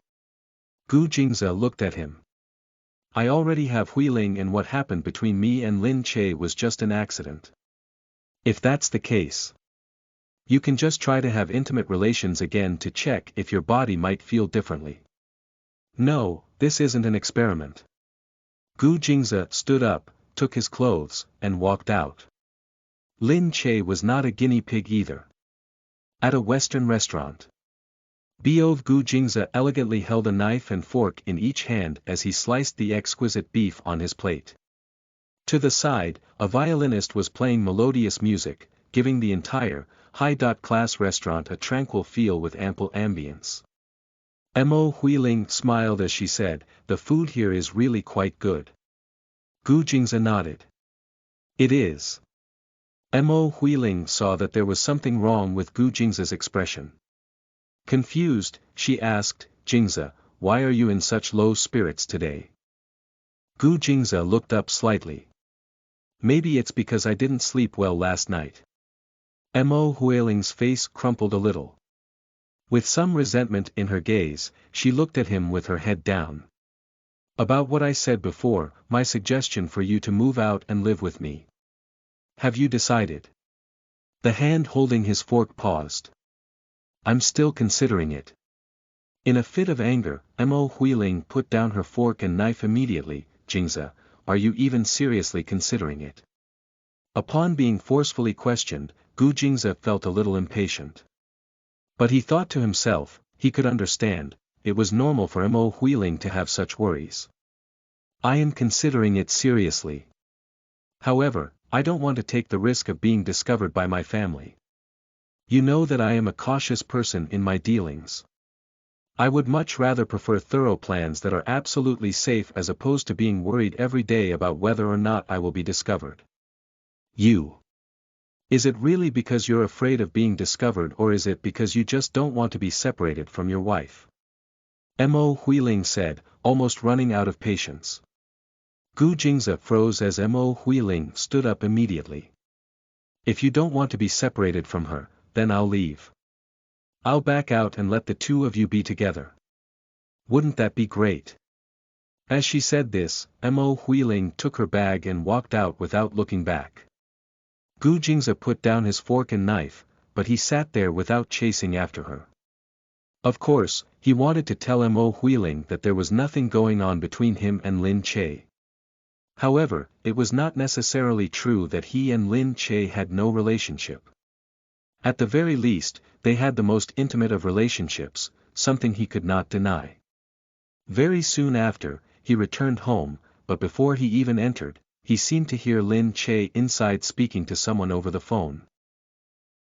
Gu Jingze looked at him. I already have Huiling, and what happened between me and Lin Che was just an accident. If that's the case, you can just try to have intimate relations again to check if your body might feel differently. No, this isn't an experiment. Gu Jingze stood up, took his clothes, and walked out. Lin Che was not a guinea pig either. At a Western restaurant, Beov Gu Jingze elegantly held a knife and fork in each hand as he sliced the exquisite beef on his plate. To the side, a violinist was playing melodious music, giving the entire, high-class restaurant a tranquil feel with ample ambience. Mo Huiling smiled as she said, The food here is really quite good. Gu Jingze nodded. It is. Mo Huiling saw that there was something wrong with Gu Jingze's expression. Confused, she asked, Jingze, why are you in such low spirits today? Gu Jingze looked up slightly. Maybe it's because I didn't sleep well last night. Mo Huiling's face crumpled a little. With some resentment in her gaze, she looked at him with her head down. About what I said before, my suggestion for you to move out and live with me. Have you decided? The hand holding his fork paused. I'm still considering it. In a fit of anger, Mo Huiling put down her fork and knife immediately. Jingze, are you even seriously considering it? Upon being forcefully questioned, Gu Jingze felt a little impatient. But he thought to himself, he could understand, it was normal for Mo Huiling to have such worries. I am considering it seriously. However, I don't want to take the risk of being discovered by my family. You know that I am a cautious person in my dealings. I would much rather prefer thorough plans that are absolutely safe as opposed to being worried every day about whether or not I will be discovered. You. Is it really because you're afraid of being discovered, or is it because you just don't want to be separated from your wife? Mo Huiling said, almost running out of patience. Gu Jingze froze as Mo Huiling stood up immediately. If you don't want to be separated from her, then I'll leave. I'll back out and let the two of you be together. Wouldn't that be great? As she said this, Mo Huiling took her bag and walked out without looking back. Gu Jingze put down his fork and knife, but he sat there without chasing after her. Of course, he wanted to tell Mo Huiling that there was nothing going on between him and Lin Che. However, it was not necessarily true that he and Lin Che had no relationship. At the very least, they had the most intimate of relationships, something he could not deny. Very soon after, he returned home, but before he even entered, he seemed to hear Lin Che inside speaking to someone over the phone.